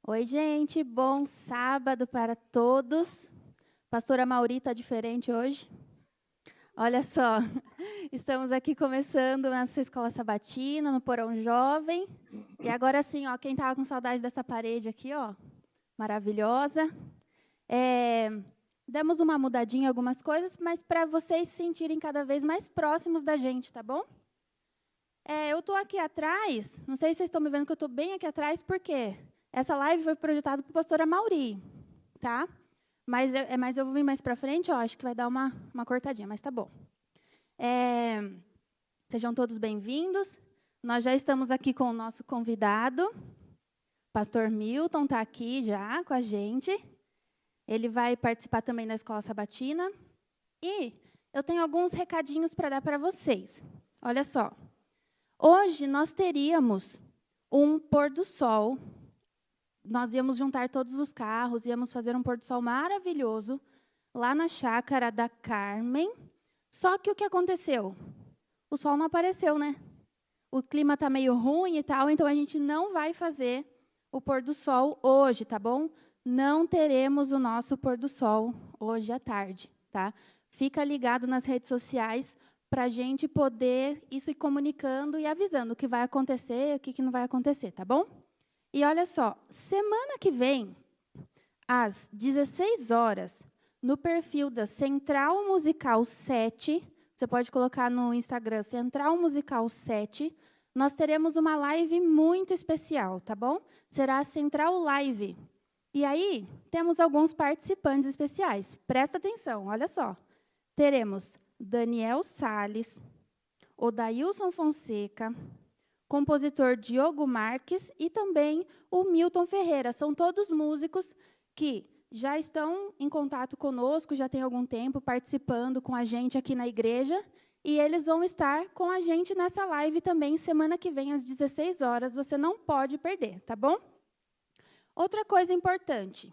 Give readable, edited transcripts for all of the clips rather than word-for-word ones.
Oi, gente, bom sábado para todos. Pastora Mauri está diferente hoje. Olha só, estamos aqui começando nossa escola sabatina, no Porão Jovem. E agora sim, ó, quem estava com saudade dessa parede aqui, ó, maravilhosa. Demos uma mudadinha em algumas coisas, mas para vocês se sentirem cada vez mais próximos da gente, tá bom? Eu estou aqui atrás, não sei se vocês estão me vendo que eu estou bem aqui atrás, por quê? Essa live foi projetada para a pastora Mauri, tá? Mas eu vou vir mais para frente, ó, acho que vai dar uma cortadinha, mas tá bom. Sejam todos bem-vindos. Nós já estamos aqui com o nosso convidado, pastor Milton, está aqui já com a gente. Ele vai participar também da Escola Sabatina. E eu tenho alguns recadinhos para dar para vocês. Olha só. Hoje nós teríamos um pôr do sol. Nós íamos juntar todos os carros, íamos fazer um pôr do sol maravilhoso lá na chácara da Carmen. Só que o que aconteceu? O sol não apareceu, né? O clima está meio ruim e tal, então a gente não vai fazer o pôr do sol hoje, tá bom? Não teremos o nosso pôr do sol hoje à tarde, tá? Fica ligado nas redes sociais para a gente poder ir se comunicando e avisando o que vai acontecer e o que não vai acontecer, tá bom? E olha só, semana que vem, às 16 horas, no perfil da Central Musical 7, você pode colocar no Instagram Central Musical 7, nós teremos uma live muito especial, tá bom? Será a Central Live. E aí, temos alguns participantes especiais. Presta atenção, olha só. Teremos Daniel Salles, Odailson Fonseca, compositor Diogo Marques e também o Milton Ferreira. São todos músicos que já estão em contato conosco, já tem algum tempo participando com a gente aqui na igreja, e eles vão estar com a gente nessa live também semana que vem às 16 horas. Você não pode perder, tá bom? Outra coisa importante.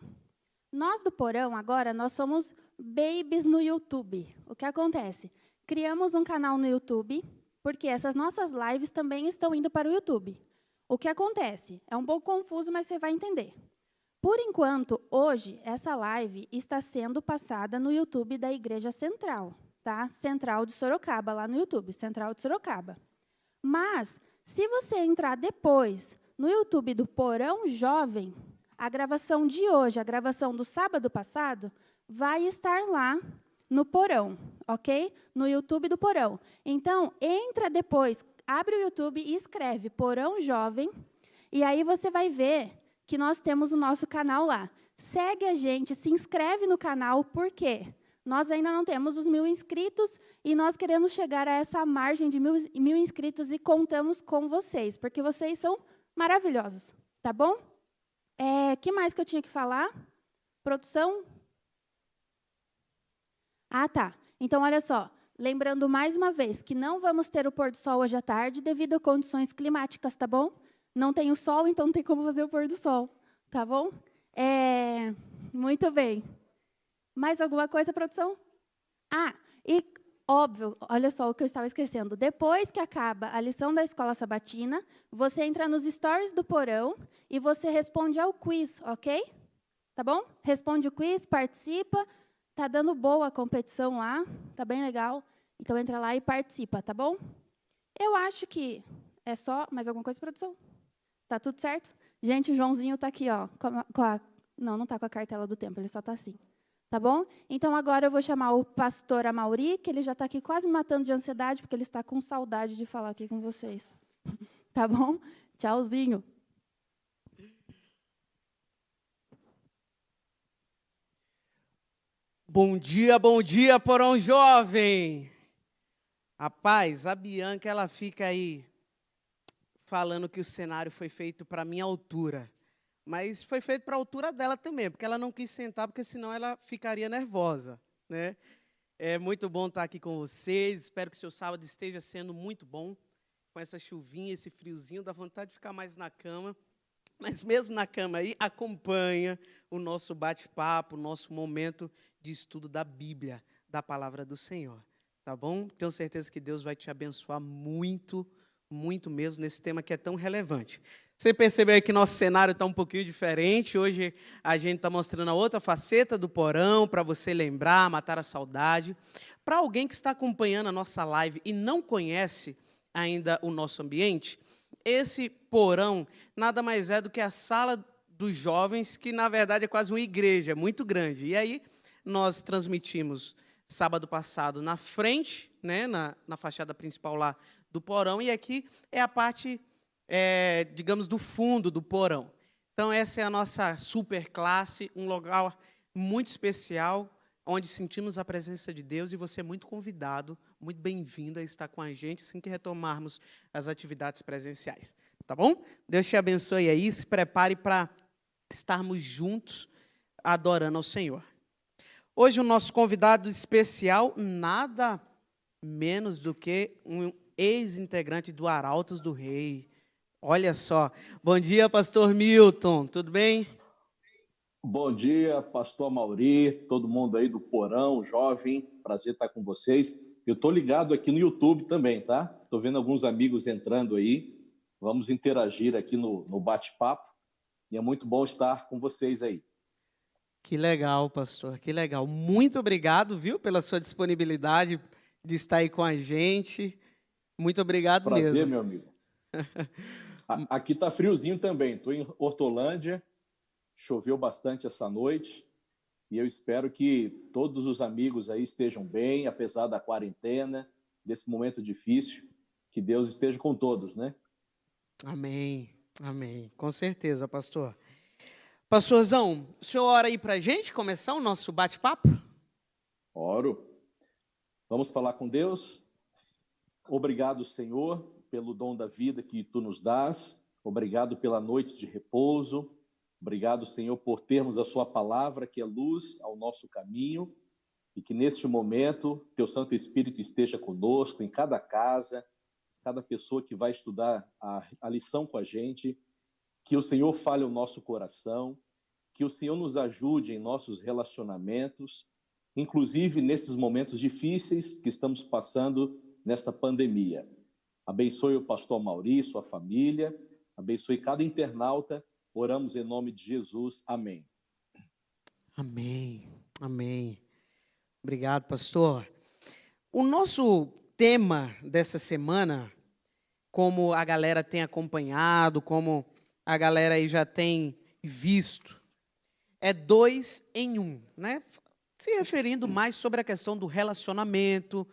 Nós do Porão, agora, nós somos babies no YouTube. O que acontece? Criamos um canal no YouTube, porque essas nossas lives também estão indo para o YouTube. O que acontece? É um pouco confuso, mas você vai entender. Por enquanto, hoje, essa live está sendo passada no YouTube da Igreja Central, tá? Central de Sorocaba, lá no YouTube, Central de Sorocaba. Mas, se você entrar depois no YouTube do Porão Jovem, a gravação de hoje, a gravação do sábado passado, vai estar lá no Porão, ok? No YouTube do Porão. Então, entra depois, abre o YouTube e escreve Porão Jovem, e aí você vai ver que nós temos o nosso canal lá. Segue a gente, se inscreve no canal, por quê? Nós ainda não temos os 1.000 inscritos e nós queremos chegar a essa margem de 1.000 inscritos e contamos com vocês, porque vocês são maravilhosos, tá bom? Que mais que eu tinha que falar? Produção? Ah, tá. Então, olha só. Lembrando mais uma vez que não vamos ter o pôr do sol hoje à tarde devido a condições climáticas, tá bom? Não tem o sol, então não tem como fazer o pôr do sol, tá bom? Muito bem. Mais alguma coisa, produção? Ah, e óbvio, olha só o que eu estava esquecendo. Depois que acaba a lição da escola sabatina, você entra nos stories do Porão e você responde ao quiz, ok? Tá bom? Responde o quiz, participa. Tá dando boa a competição lá, tá bem legal. Então entra lá e participa, tá bom? Eu acho que é só mais alguma coisa, produção? Tá tudo certo? Gente, o Joãozinho tá aqui, ó, não tá com a cartela do tempo, ele só tá assim. Tá bom? Então, agora eu vou chamar o pastor Amauri, que ele já está aqui quase me matando de ansiedade, porque ele está com saudade de falar aqui com vocês. Tá bom? Tchauzinho. Bom dia, Porão Jovem! Rapaz, a Bianca, ela fica aí falando que o cenário foi feito para a minha altura. Mas foi feito para a altura dela também, porque ela não quis sentar, porque senão ela ficaria nervosa, né? É muito bom estar aqui com vocês, espero que o seu sábado esteja sendo muito bom. Com essa chuvinha, esse friozinho, dá vontade de ficar mais na cama. Mas mesmo na cama aí, acompanha o nosso bate-papo, o nosso momento de estudo da Bíblia, da palavra do Senhor, tá bom? Tenho certeza que Deus vai te abençoar muito, muito mesmo nesse tema que é tão relevante. Você percebeu aí que nosso cenário está um pouquinho diferente. Hoje a gente está mostrando a outra faceta do porão para você lembrar, matar a saudade. Para alguém que está acompanhando a nossa live e não conhece ainda o nosso ambiente, esse porão nada mais é do que a sala dos jovens, que na verdade é quase uma igreja, muito grande. E aí nós transmitimos sábado passado na frente, né, na fachada principal lá do porão, e aqui é a parte, digamos, do fundo do porão. Então, essa é a nossa super classe, um lugar muito especial, onde sentimos a presença de Deus, e você é muito convidado, muito bem-vindo a estar com a gente, assim que retomarmos as atividades presenciais. Tá bom? Deus te abençoe aí, se prepare para estarmos juntos adorando ao Senhor. Hoje o nosso convidado especial, nada menos do que um ex-integrante do Arautos do Rei. Olha só. Bom dia, pastor Milton, tudo bem? Bom dia, pastor Mauri, todo mundo aí do Porão, jovem, prazer estar com vocês. Eu estou ligado aqui no YouTube também, tá? Estou vendo alguns amigos entrando aí, vamos interagir aqui no bate-papo, e é muito bom estar com vocês aí. Que legal, pastor, que legal. Muito obrigado, viu, pela sua disponibilidade de estar aí com a gente. Muito obrigado Prazer, mesmo. meu amigo. Aqui está friozinho também, estou em Hortolândia, choveu bastante essa noite, e eu espero que todos os amigos aí estejam bem, apesar da quarentena, desse momento difícil, que Deus esteja com todos, né? Amém, amém, com certeza, pastor. Pastorzão, o senhor ora aí para a gente começar o nosso bate-papo? Oro. Vamos falar com Deus. Obrigado, Senhor, pelo dom da vida que Tu nos dás. Obrigado pela noite de repouso. Obrigado, Senhor, por termos a Sua palavra, que é luz ao nosso caminho, e que neste momento Teu Santo Espírito esteja conosco, em cada casa, cada pessoa que vai estudar a lição com a gente, que o Senhor fale o nosso coração, que o Senhor nos ajude em nossos relacionamentos, inclusive nesses momentos difíceis que estamos passando nesta pandemia. Abençoe o pastor Mauri, sua família, abençoe cada internauta. Oramos em nome de Jesus. Amém. Amém, amém. Obrigado, pastor. O nosso tema dessa semana, como a galera tem acompanhado, como a galera aí já tem visto, é 2 em 1, né? Se referindo mais sobre a questão do relacionamento,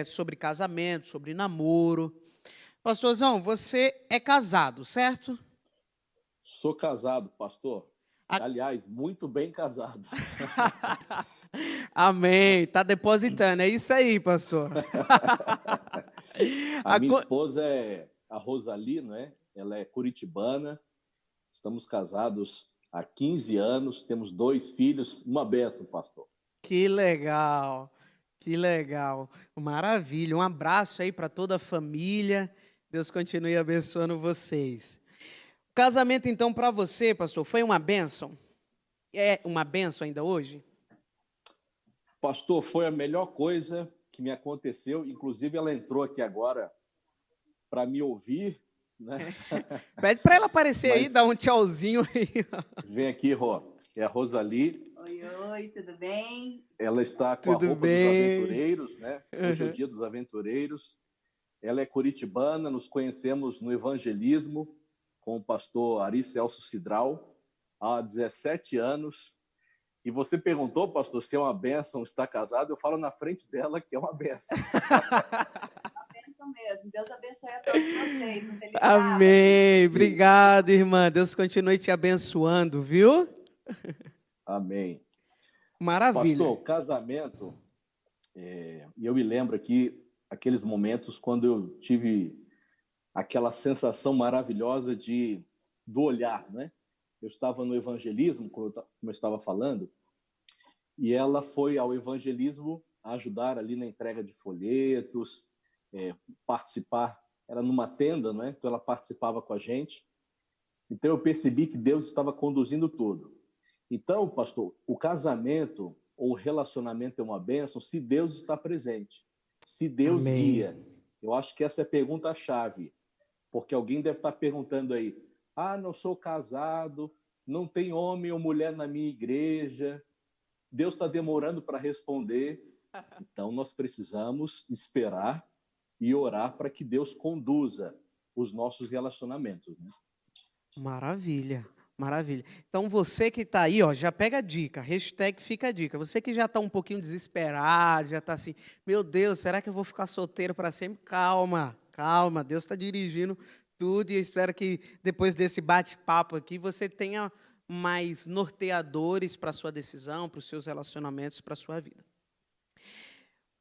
sobre casamento, sobre namoro. Pastorzão, você é casado, certo? Sou casado, pastor. Aliás, muito bem casado. Amém. Está depositando. É isso aí, pastor. A minha esposa é a Rosali, né? Ela é curitibana. Estamos casados há 15 anos, temos 2 filhos. Uma bênção, pastor. Que legal. Que legal. Maravilha. Um abraço aí para toda a família. Deus continue abençoando vocês. O casamento, então, para você, pastor, foi uma bênção? É uma bênção ainda hoje? Pastor, foi a melhor coisa que me aconteceu. Inclusive, ela entrou aqui agora para me ouvir, né? Pede para ela aparecer aí, dar um tchauzinho aí. Vem aqui, Rô. É a Rosali. Oi, tudo bem? Ela está com Tudo a roupa bem? dos aventureiros, né? Hoje é o dia dos aventureiros. Ela é curitibana, nos conhecemos no evangelismo com o pastor Ari Celso Cidral há 17 anos. E você perguntou, pastor, se é uma bênção estar casado? Eu falo na frente dela que é uma bênção. Uma bênção mesmo. Deus abençoe a todos vocês. Um feliz Amém. Obrigado, irmã. Deus continue te abençoando, viu? Amém. Maravilha. Pastor, casamento, e eu me lembro aqui, aqueles momentos quando eu tive aquela sensação maravilhosa do olhar, né? Eu estava no evangelismo, como eu estava falando, e ela foi ao evangelismo ajudar ali na entrega de folhetos, participar, era numa tenda, né? Então ela participava com a gente. Então eu percebi que Deus estava conduzindo tudo. Então, pastor, o casamento ou o relacionamento é uma bênção se Deus está presente, se Deus Amém. guia. Eu acho que essa é a pergunta-chave. Porque alguém deve estar perguntando aí, não sou casado, não tem homem ou mulher na minha igreja, Deus está demorando para responder. Então, nós precisamos esperar e orar para que Deus conduza os nossos relacionamentos, né? Maravilha, maravilha. Então, você que está aí, ó, já pega a dica, hashtag fica a dica. Você que já está um pouquinho desesperado, já está assim, meu Deus, será que eu vou ficar solteiro para sempre? Calma, calma, Deus está dirigindo tudo e eu espero que depois desse bate-papo aqui você tenha mais norteadores para a sua decisão, para os seus relacionamentos, para a sua vida.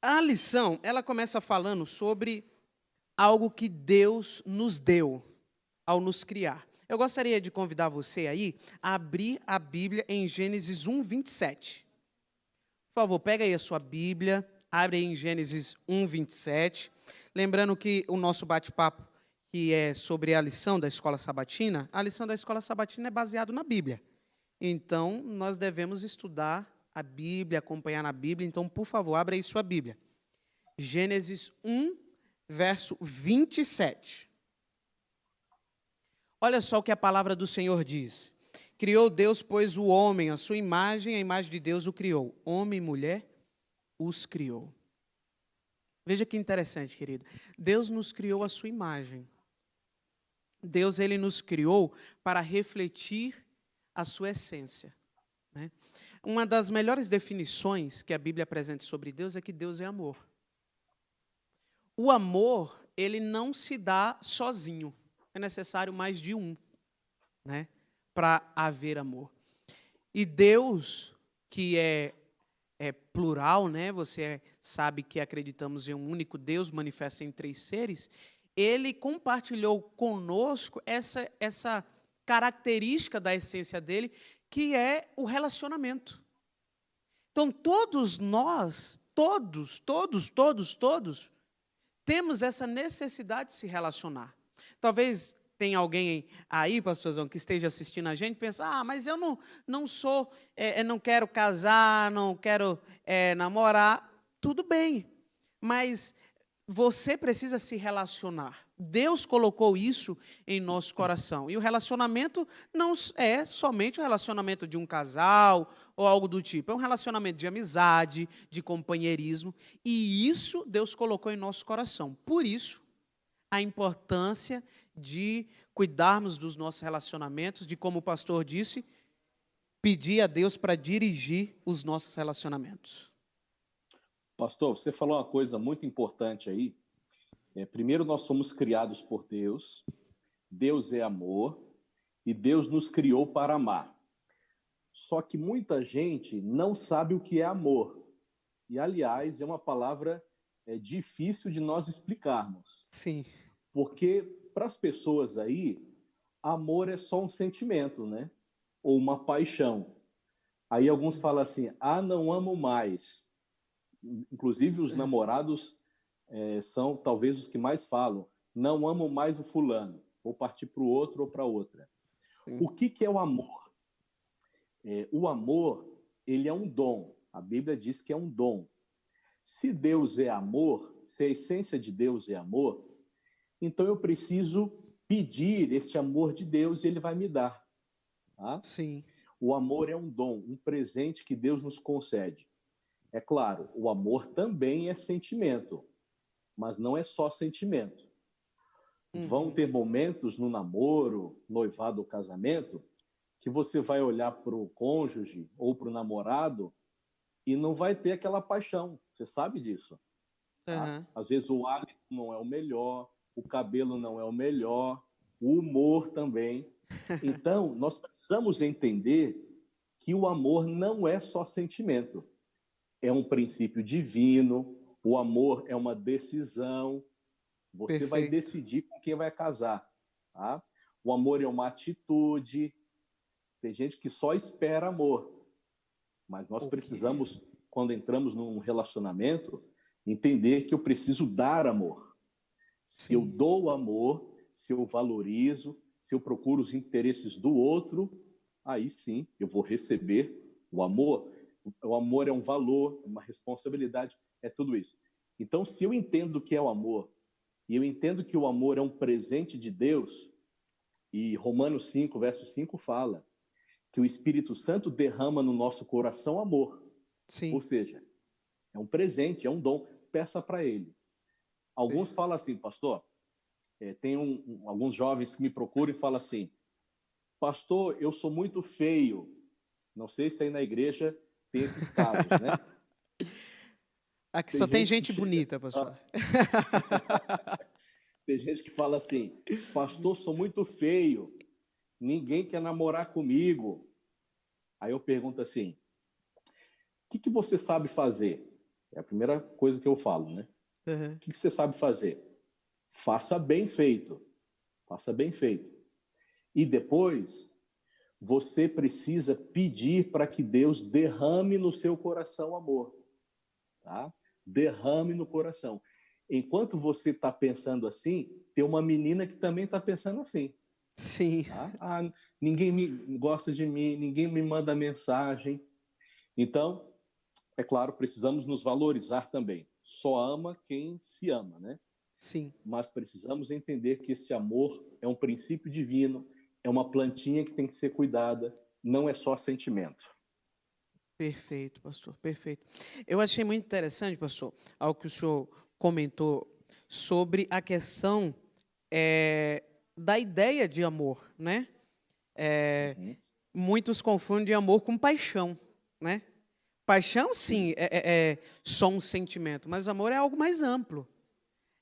A lição, ela começa falando sobre algo que Deus nos deu ao nos criar. Eu gostaria de convidar você aí a abrir a Bíblia em Gênesis 1, 27. Por favor, pega aí a sua Bíblia, abre aí em Gênesis 1, 27. Lembrando que o nosso bate-papo, que é sobre a lição da Escola Sabatina, a lição da Escola Sabatina é baseada na Bíblia. Então, nós devemos estudar a Bíblia, acompanhar na Bíblia. Então, por favor, abra aí sua Bíblia. Gênesis 1, verso 27. Olha só o que a palavra do Senhor diz. Criou Deus, pois, o homem, a sua imagem, a imagem de Deus o criou. Homem e mulher os criou. Veja que interessante, querido. Deus nos criou a sua imagem. Deus, ele nos criou para refletir a sua essência, né? Uma das melhores definições que a Bíblia apresenta sobre Deus é que Deus é amor. O amor, ele não se dá sozinho. É necessário mais de um, né, para haver amor. E Deus, que é plural, né, você sabe que acreditamos em um único Deus manifesto em três seres, ele compartilhou conosco essa característica da essência dele, que é o relacionamento. Então, todos nós, todos, temos essa necessidade de se relacionar. Talvez tenha alguém aí, pastorzão, que esteja assistindo a gente e pensa, mas eu não sou, não quero casar, não quero namorar. Tudo bem, mas você precisa se relacionar. Deus colocou isso em nosso coração. E o relacionamento não é somente o relacionamento de um casal ou algo do tipo. É um relacionamento de amizade, de companheirismo. E isso Deus colocou em nosso coração. Por isso, a importância de cuidarmos dos nossos relacionamentos, de, como o pastor disse, pedir a Deus para dirigir os nossos relacionamentos. Pastor, você falou uma coisa muito importante aí. Primeiro, nós somos criados por Deus, Deus é amor, e Deus nos criou para amar. Só que muita gente não sabe o que é amor. E, aliás, é uma palavra difícil de nós explicarmos. Sim. Porque, para as pessoas aí, amor é só um sentimento, né? Ou uma paixão. Aí alguns falam assim, não amo mais. Inclusive, os namorados são talvez os que mais falam, não amo mais o fulano, vou partir para o outro ou para outra. Sim. O que é o amor? O amor, ele é um dom. A Bíblia diz que é um dom. Se Deus é amor, se a essência de Deus é amor, então eu preciso pedir esse amor de Deus e Ele vai me dar. Tá? Sim. O amor é um dom, um presente que Deus nos concede. É claro, o amor também é sentimento, mas não é só sentimento. Vão ter momentos no namoro, noivado ou casamento, que você vai olhar para o cônjuge ou para o namorado e não vai ter aquela paixão. Você sabe disso. Tá? Às vezes o hálito não é o melhor, o cabelo não é o melhor, o humor também. Então, nós precisamos entender que o amor não é só sentimento. É um princípio divino, o amor é uma decisão. Você Perfeito. Vai decidir com quem vai casar. Tá? O amor é uma atitude. Tem gente que só espera amor. Mas nós precisamos, quando entramos num relacionamento, entender que eu preciso dar amor. Se eu dou amor, se eu valorizo, se eu procuro os interesses do outro, aí sim eu vou receber o amor. O amor é um valor, é uma responsabilidade, é tudo isso. Então, se eu entendo o que é o amor e eu entendo que o amor é um presente de Deus, e Romanos 5, verso 5 fala que o Espírito Santo derrama no nosso coração amor. Ou Sim. seja, é um presente, é um dom. Peça para ele. Alguns falam assim, pastor, tem alguns jovens que me procuram e falam assim, pastor, eu sou muito feio. Não sei se aí na igreja tem esses casos, né? Aqui só tem gente que bonita, pastor. Tem gente que fala assim, pastor, sou muito feio. Ninguém quer namorar comigo. Aí eu pergunto assim, o que você sabe fazer? É a primeira coisa que eu falo, né? Uhum. O que você sabe fazer? Faça bem feito. Faça bem feito. E depois, você precisa pedir para que Deus derrame no seu coração amor. Tá? Derrame no coração. Enquanto você está pensando assim, tem uma menina que também está pensando assim. Sim. Tá? Ah, ninguém gosta de mim, ninguém me manda mensagem. Então, é claro, precisamos nos valorizar também. Só ama quem se ama, né? Sim. Mas precisamos entender que esse amor é um princípio divino, é uma plantinha que tem que ser cuidada, não é só sentimento. Perfeito, pastor, perfeito. Eu achei muito interessante, pastor, algo que o senhor comentou sobre a questão da ideia de amor, né? Muitos confundem amor com paixão, né? Paixão, sim, é só um sentimento, mas amor é algo mais amplo.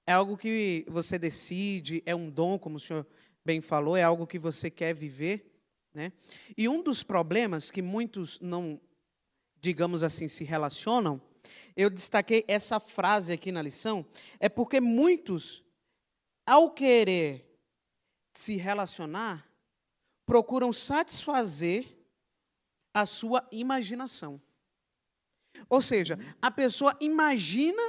É algo que você decide, é um dom, como o senhor bem falou, é algo que você quer viver, né? E um dos problemas que muitos não, digamos assim, se relacionam, eu destaquei essa frase aqui na lição, é porque muitos, ao querer se relacionar, procuram satisfazer a sua imaginação. Ou seja, a pessoa imagina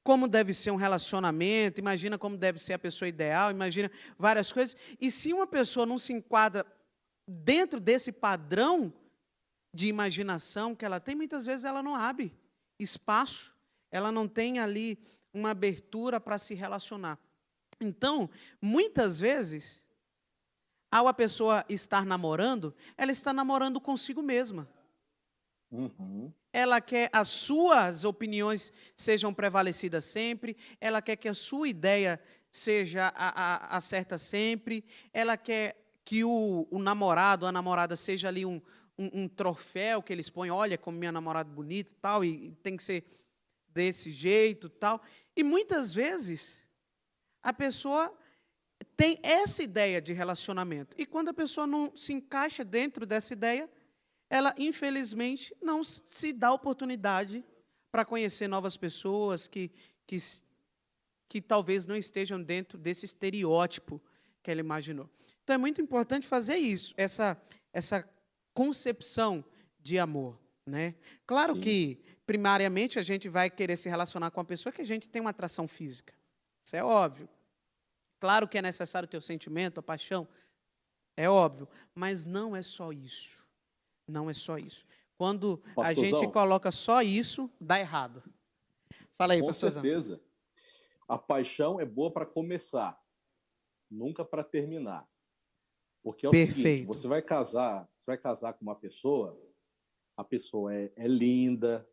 como deve ser um relacionamento, imagina como deve ser a pessoa ideal, imagina várias coisas, e se uma pessoa não se enquadra dentro desse padrão de imaginação que ela tem, muitas vezes ela não abre espaço, ela não tem ali uma abertura para se relacionar. Então, muitas vezes, ao a pessoa estar namorando, ela está namorando consigo mesma. Ela quer as suas opiniões sejam prevalecidas sempre, ela quer que a sua ideia seja a certa sempre, ela quer que o namorado, a namorada seja ali um troféu que eles põem, olha como minha namorada bonita e tal, e tem que ser desse jeito tal. E muitas vezes a pessoa tem essa ideia de relacionamento. E quando a pessoa não se encaixa dentro dessa ideia, ela, infelizmente, não se dá oportunidade para conhecer novas pessoas que talvez não estejam dentro desse estereótipo que ela imaginou. Então, é muito importante fazer isso, essa concepção de amor, né? Claro Sim. que, primariamente, a gente vai querer se relacionar com a pessoa que a gente tem uma atração física. Isso é óbvio. Claro que é necessário ter o sentimento, a paixão, é óbvio, mas não é só isso. Não é só isso. Quando a gente Pastorzão, coloca só isso, dá errado. Fala aí, com pastorzão. certeza. A paixão é boa para começar, nunca para terminar. Porque é o seguinte, Perfeito. você vai casar com uma pessoa, a pessoa é linda,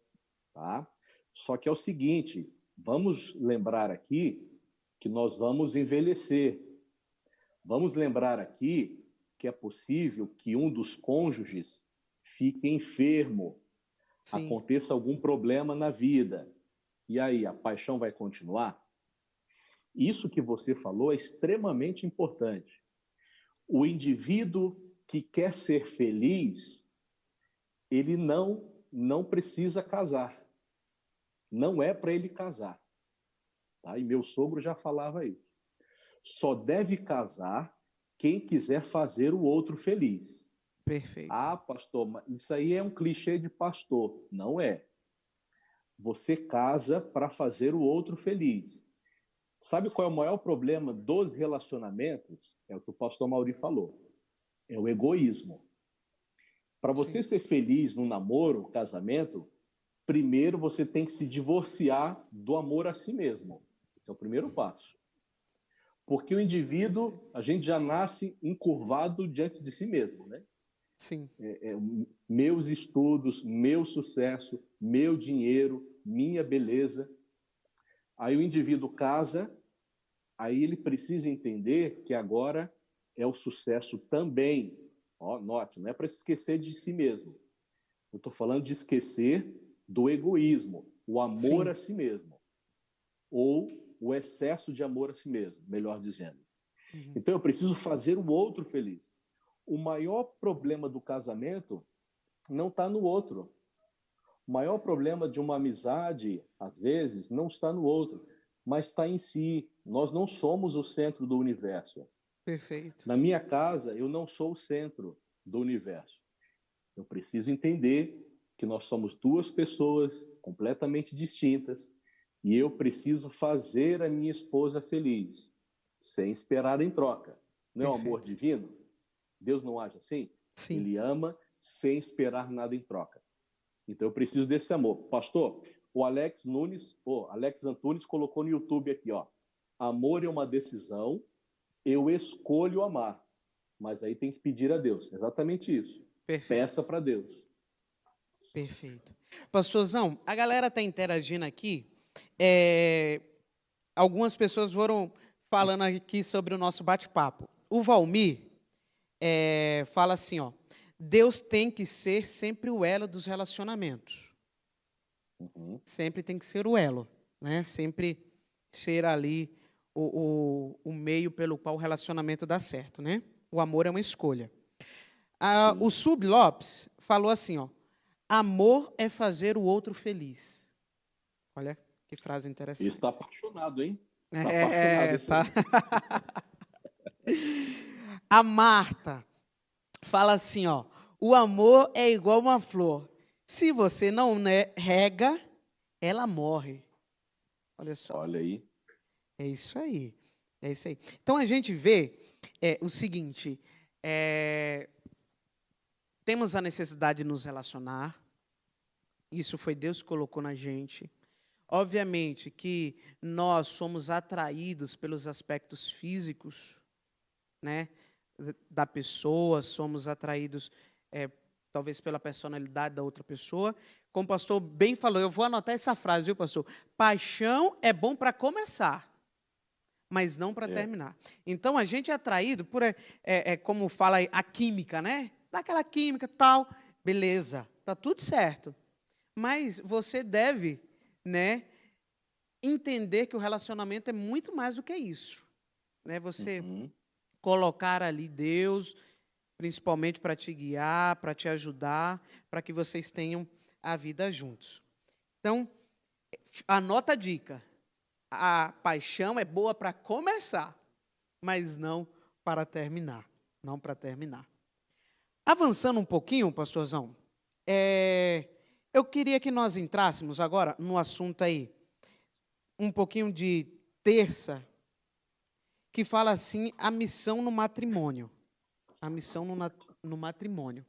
tá? Só que é o seguinte, vamos lembrar aqui que nós vamos envelhecer. Vamos lembrar aqui que é possível que um dos cônjuges fique enfermo, Sim. aconteça algum problema na vida. E aí, a paixão vai continuar? Isso que você falou é extremamente importante. O indivíduo que quer ser feliz, ele não precisa casar. Não é para ele casar. Tá? E meu sogro já falava isso. Só deve casar quem quiser fazer o outro feliz. Perfeito. Ah, pastor, isso aí é um clichê de pastor. Não é. Você casa para fazer o outro feliz. Sabe qual é o maior problema dos relacionamentos? É o que o pastor Mauri falou. É o egoísmo. Para você ser feliz no namoro, casamento, primeiro você tem que se divorciar do amor a si mesmo. Esse é o primeiro passo. Porque o indivíduo, a gente já nasce encurvado diante de si mesmo, né? Sim. Meus estudos, meu sucesso, meu dinheiro, minha beleza. Aí o indivíduo casa, aí ele precisa entender que agora é o sucesso também. Ó, note, não é para se esquecer de si mesmo. Eu estou falando de esquecer do egoísmo, o amor Sim. a si mesmo. Ou o excesso de amor a si mesmo, melhor dizendo. Uhum. Então eu preciso fazer o outro feliz. O maior problema do casamento não está no outro. O maior problema de uma amizade, às vezes, não está no outro, mas está em si. Nós não somos o centro do universo. Perfeito. Na minha casa, eu não sou o centro do universo. Eu preciso entender que nós somos duas pessoas completamente distintas e eu preciso fazer a minha esposa feliz, sem esperar em troca. Não é o amor Perfeito. divino? Deus não age assim? Sim. Ele ama sem esperar nada em troca. Então eu preciso desse amor. Pastor, o Alex Antunes colocou no YouTube aqui, ó. Amor é uma decisão, eu escolho amar. Mas aí tem que pedir a Deus. Exatamente isso. Perfeito. Peça para Deus. Perfeito. Pastorzão, a galera está interagindo aqui. Algumas pessoas foram falando aqui sobre o nosso bate-papo. O Valmir fala assim, ó, Deus tem que ser sempre o elo dos relacionamentos. Uhum. Sempre tem que ser o elo, né? Sempre ser ali o meio pelo qual o relacionamento dá certo, né? O amor é uma escolha. O Sub Lopes falou assim, ó, amor é fazer o outro feliz. Olha que frase interessante. Ele está apaixonado, hein? Está apaixonado esse Tá. aí. A Marta fala assim, ó, o amor é igual uma flor. Se você não rega, ela morre. Olha só. Olha aí. É isso aí. É isso aí. Então a gente vê o seguinte: temos a necessidade de nos relacionar. Isso foi Deus que colocou na gente. Obviamente que nós somos atraídos pelos aspectos físicos, né, da pessoa, somos atraídos talvez pela personalidade da outra pessoa. Como o pastor bem falou, eu vou anotar essa frase, viu, pastor? Paixão é bom para começar, mas não para terminar. Então, a gente é atraído por, como fala aí, a química, né? Daquela química, tal, beleza, tá tudo certo. Mas você deve, né, entender que o relacionamento é muito mais do que isso. Né? Você colocar ali Deus, principalmente para te guiar, para te ajudar, para que vocês tenham a vida juntos. Então, anota a dica. A paixão é boa para começar, mas não para terminar. Não para terminar. Avançando um pouquinho, pastorzão, eu queria que nós entrássemos agora no assunto aí, um pouquinho de terça, que fala assim, a missão no matrimônio. A missão no matrimônio.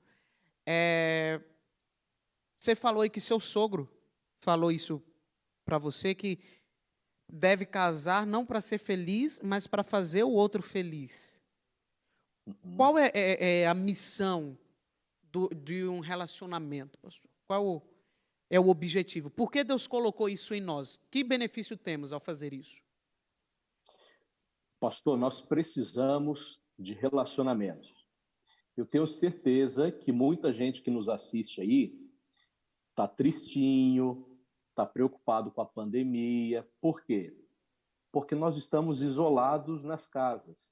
Você falou aí que seu sogro falou isso para você, que deve casar não para ser feliz, mas para fazer o outro feliz. Qual é a missão de um relacionamento, pastor? Qual é o objetivo? Por que Deus colocou isso em nós? Que benefício temos ao fazer isso? Pastor, nós precisamos de relacionamentos. Eu tenho certeza que muita gente que nos assiste aí está tristinho, está preocupado com a pandemia. Por quê? Porque nós estamos isolados nas casas.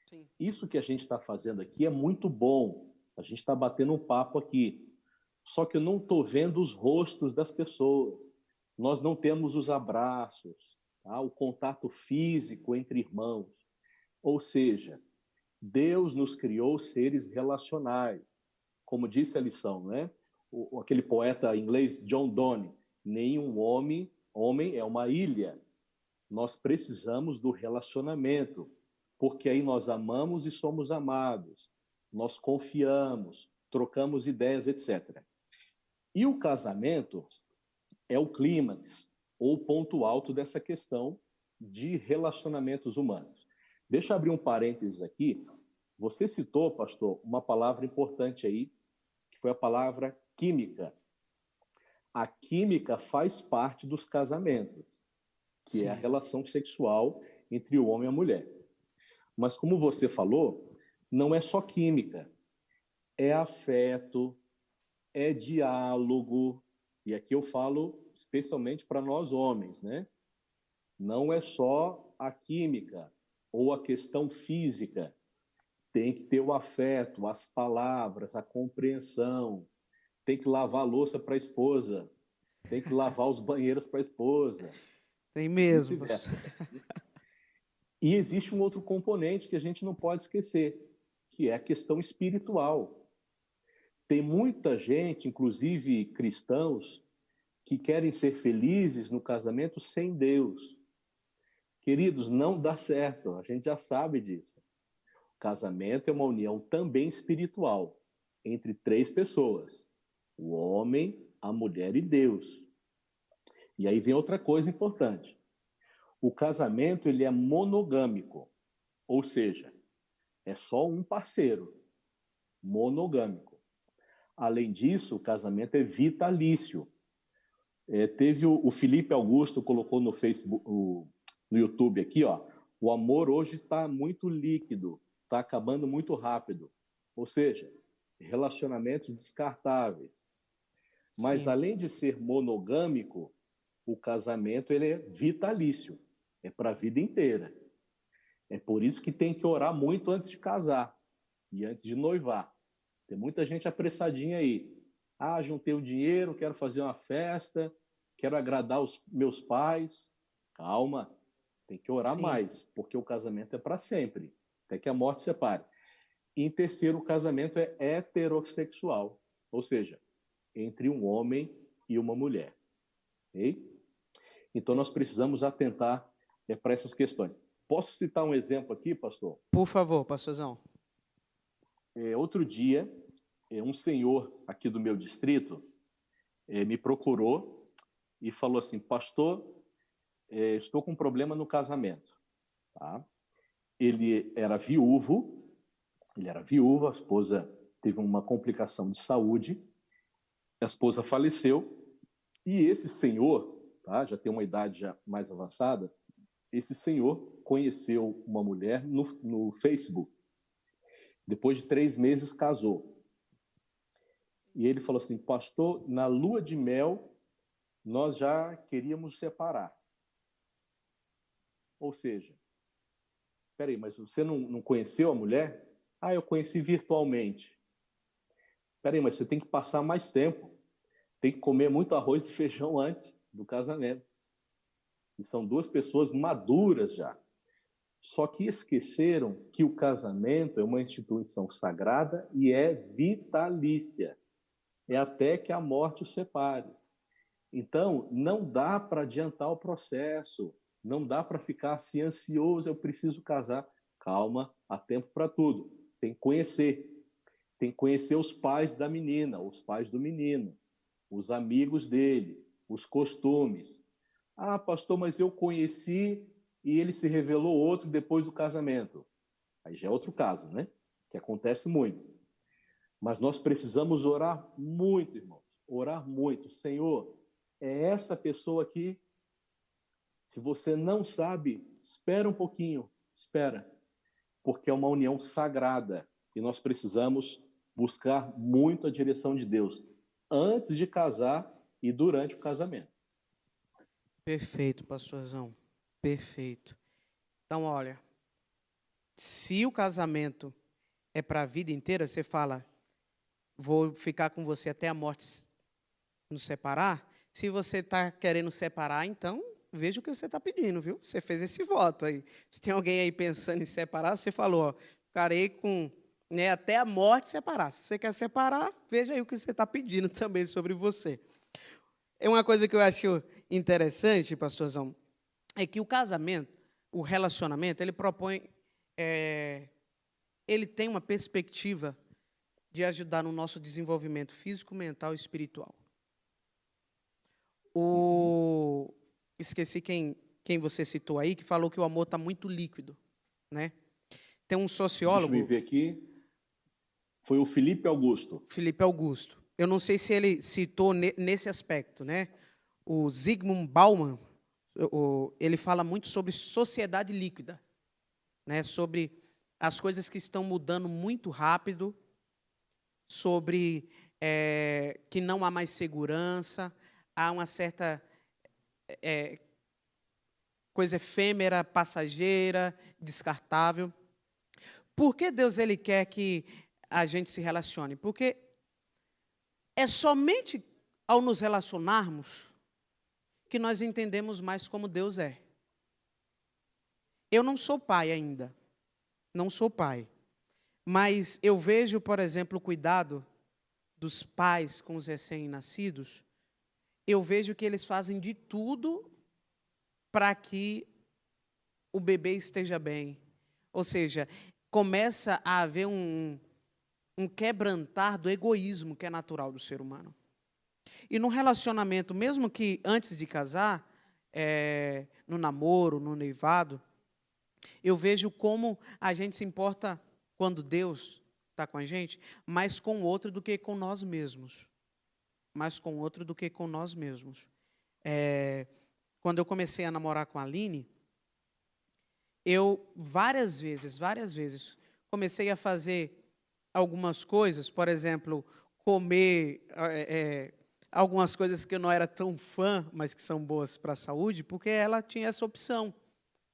Sim. Isso que a gente está fazendo aqui é muito bom. A gente está batendo um papo aqui. Só que eu não estou vendo os rostos das pessoas. Nós não temos os abraços, tá? O contato físico entre irmãos. Ou seja, Deus nos criou seres relacionais. Como disse a lição, né? Aquele poeta inglês John Donne, nenhum homem é uma ilha. Nós precisamos do relacionamento, porque aí nós amamos e somos amados, nós confiamos, trocamos ideias, etc. E o casamento é o clímax, ou o ponto alto dessa questão de relacionamentos humanos. Deixa eu abrir um parênteses aqui. Você citou, pastor, uma palavra importante aí, que foi a palavra química. A química faz parte dos casamentos, que Sim. é a relação sexual entre o homem e a mulher. Mas como você falou, não é só química, é afeto, é diálogo, e aqui eu falo especialmente para nós homens, né? Não é só a química ou a questão física, tem que ter o afeto, as palavras, a compreensão, tem que lavar a louça para a esposa, tem que lavar os banheiros para a esposa, Tem e mesmo, vice-versa. pastor. E existe um outro componente que a gente não pode esquecer, que é a questão espiritual. Tem muita gente, inclusive cristãos, que querem ser felizes no casamento sem Deus. Queridos, não dá certo, a gente já sabe disso. O casamento é uma união também espiritual entre três pessoas: o homem, a mulher e Deus. E aí vem outra coisa importante. O casamento ele é monogâmico, ou seja, é só um parceiro, monogâmico. Além disso, o casamento é vitalício. Teve o Felipe Augusto colocou no Facebook, no YouTube aqui, ó. O amor hoje está muito líquido, está acabando muito rápido. Ou seja, relacionamentos descartáveis. Mas Sim. além de ser monogâmico, o casamento ele é vitalício, é para a vida inteira. É por isso que tem que orar muito antes de casar e antes de noivar. Tem muita gente apressadinha aí. Ah, juntei o dinheiro, quero fazer uma festa, quero agradar os meus pais. Calma, tem que orar Sim. mais, porque o casamento é para sempre, até que a morte separe. E em terceiro, o casamento é heterossexual, ou seja, entre um homem e uma mulher. Okay? Então, nós precisamos atentar para essas questões. Posso citar um exemplo aqui, pastor? Por favor, pastorzão. Outro dia, um senhor aqui do meu distrito me procurou e falou assim: pastor, estou com um problema no casamento. Tá? Ele era viúvo, a esposa teve uma complicação de saúde, a esposa faleceu, e esse senhor, tá, já tem uma idade já mais avançada, esse senhor conheceu uma mulher no Facebook. Depois de 3 meses, casou. E ele falou assim: pastor, na lua de mel, nós já queríamos separar. Ou seja, peraí, mas você não conheceu a mulher? Ah, eu conheci virtualmente. Peraí, mas você tem que passar mais tempo. Tem que comer muito arroz e feijão antes do casamento. E são 2 pessoas maduras já. Só que esqueceram que o casamento é uma instituição sagrada e é vitalícia. É até que a morte o separe. Então, não dá para adiantar o processo. Não dá para ficar assim ansioso, eu preciso casar. Calma, há tempo para tudo. Tem que conhecer. Tem que conhecer os pais da menina, os pais do menino, os amigos dele, os costumes. Ah, pastor, mas eu conheci e ele se revelou outro depois do casamento. Aí já é outro caso, né? Que acontece muito. Mas nós precisamos orar muito, irmãos. Orar muito. Senhor, é essa pessoa aqui. Se você não sabe, espera um pouquinho. Espera. Porque é uma união sagrada. E nós precisamos buscar muito a direção de Deus antes de casar e durante o casamento. Perfeito, pastorzão. Perfeito. Então, olha, se o casamento é para a vida inteira, você fala, vou ficar com você até a morte nos separar. Se você está querendo separar, então veja o que você está pedindo, viu? Você fez esse voto aí. Se tem alguém aí pensando em separar, você falou, ó, ficarei com, né, até a morte separar. Se você quer separar, veja aí o que você está pedindo também sobre você. É uma coisa que eu acho interessante, pastorzão, é que o casamento, o relacionamento, ele propõe, ele tem uma perspectiva de ajudar no nosso desenvolvimento físico, mental e espiritual. Esqueci quem você citou aí, que falou que o amor está muito líquido, né? Tem um sociólogo... Deixa eu ver aqui. Foi o Felipe Augusto. Felipe Augusto. Eu não sei se ele citou nesse aspecto, né? O Zygmunt Bauman, ele fala muito sobre sociedade líquida, né? Sobre as coisas que estão mudando muito rápido, sobre que não há mais segurança, há uma certa coisa efêmera, passageira, descartável. Por que Deus ele quer que a gente se relacione? Porque é somente ao nos relacionarmos que nós entendemos mais como Deus é. Eu não sou pai ainda, não sou pai, mas eu vejo, por exemplo, o cuidado dos pais com os recém-nascidos. Eu vejo que eles fazem de tudo para que o bebê esteja bem. Ou seja, começa a haver um quebrantar do egoísmo que é natural do ser humano. E no relacionamento, mesmo que antes de casar, no namoro, no noivado, eu vejo como a gente se importa quando Deus está com a gente, mais com o outro do que com nós mesmos. Mais com o outro do que com nós mesmos. Quando eu comecei a namorar com a Aline, eu várias vezes, comecei a fazer algumas coisas, por exemplo, comer algumas coisas que eu não era tão fã, mas que são boas para a saúde, porque ela tinha essa opção,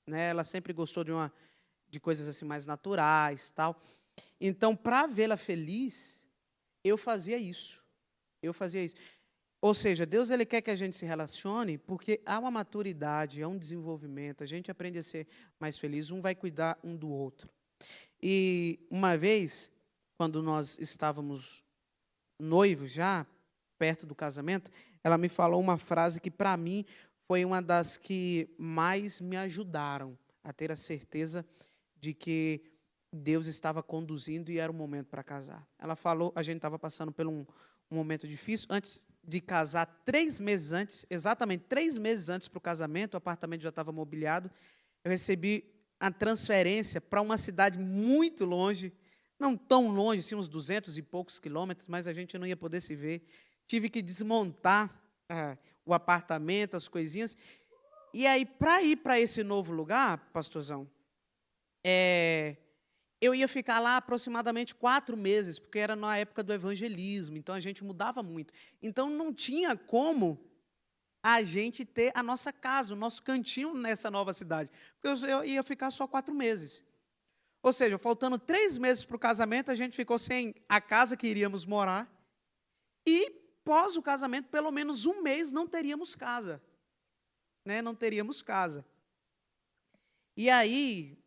né? Ela sempre gostou de coisas assim mais naturais, tal. Então, para vê-la feliz, eu fazia isso. Ou seja, Deus ele quer que a gente se relacione porque há uma maturidade, há um desenvolvimento, a gente aprende a ser mais feliz, um vai cuidar um do outro. E uma vez, quando nós estávamos noivos já, perto do casamento, ela me falou uma frase que para mim foi uma das que mais me ajudaram a ter a certeza de que Deus estava conduzindo e era o momento para casar. Ela falou, a gente estava passando por um momento difícil, antes de casar, 3 meses antes, exatamente 3 meses antes para o casamento, o apartamento já estava mobiliado, eu recebi a transferência para uma cidade muito longe, não tão longe, assim, uns 200 e poucos quilômetros, mas a gente não ia poder se ver. Tive que desmontar o apartamento, as coisinhas. E aí, para ir para esse novo lugar, pastorzão, eu ia ficar lá aproximadamente 4 meses, porque era na época do evangelismo, então a gente mudava muito. Então, não tinha como a gente ter a nossa casa, o nosso cantinho nessa nova cidade, porque eu ia ficar só 4 meses. Ou seja, faltando 3 meses para o casamento, a gente ficou sem a casa que iríamos morar, e pós o casamento, pelo menos 1 mês, não teríamos casa. Né? Não teríamos casa. E aí,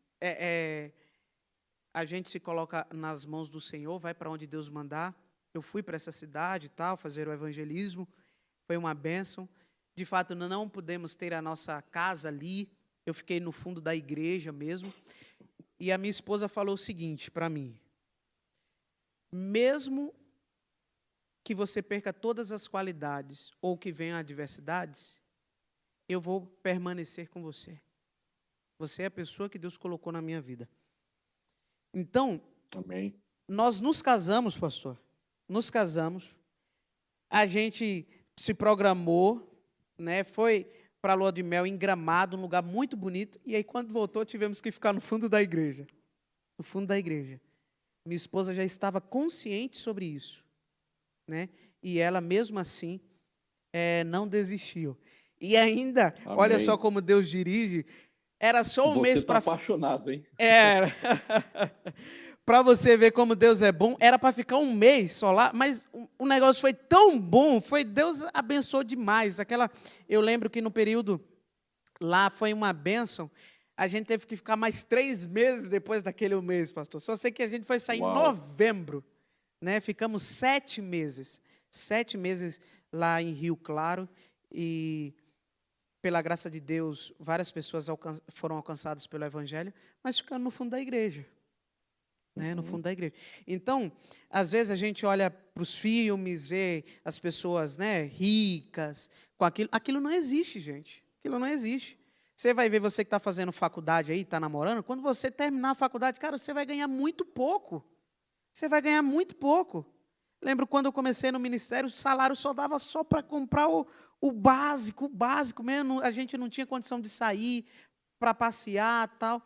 a gente se coloca nas mãos do Senhor, vai para onde Deus mandar. Eu fui para essa cidade e tal, fazer o evangelismo, foi uma bênção. De fato, não pudemos ter a nossa casa ali, eu fiquei no fundo da igreja mesmo. E a minha esposa falou o seguinte para mim: mesmo que você perca todas as qualidades ou que venham adversidades, eu vou permanecer com você. Você é a pessoa que Deus colocou na minha vida. Então, Amém. Nós nos casamos, pastor. Nos casamos. A gente se programou, né? Foi para a lua de mel em Gramado, um lugar muito bonito. E aí, quando voltou, tivemos que ficar no fundo da igreja. No fundo da igreja. Minha esposa já estava consciente sobre isso, né? E ela, mesmo assim, não desistiu. E ainda, Amém. olha só como Deus dirige, era só um mês para... Você está apaixonado, hein? Era. Para você ver como Deus é bom, era para ficar 1 mês só lá, mas o negócio foi tão bom, Deus abençoou demais. Eu lembro que no período lá foi uma bênção, a gente teve que ficar mais 3 meses depois daquele 1 mês, pastor. Só sei que a gente foi sair em novembro, né? Ficamos 7 meses. 7 meses lá em Rio Claro, e pela graça de Deus, várias pessoas foram alcançadas pelo Evangelho, mas ficando no fundo da igreja. Né, no fundo da igreja. Então, às vezes a gente olha para os filmes, vê as pessoas, né, ricas, com aquilo. Aquilo não existe, gente. Aquilo não existe. Você vai ver, você que está fazendo faculdade aí, está namorando, quando você terminar a faculdade, cara, você vai ganhar muito pouco. Você vai ganhar muito pouco. Lembro quando eu comecei no ministério, o salário só dava só para comprar o básico mesmo. A gente não tinha condição de sair para passear e tal.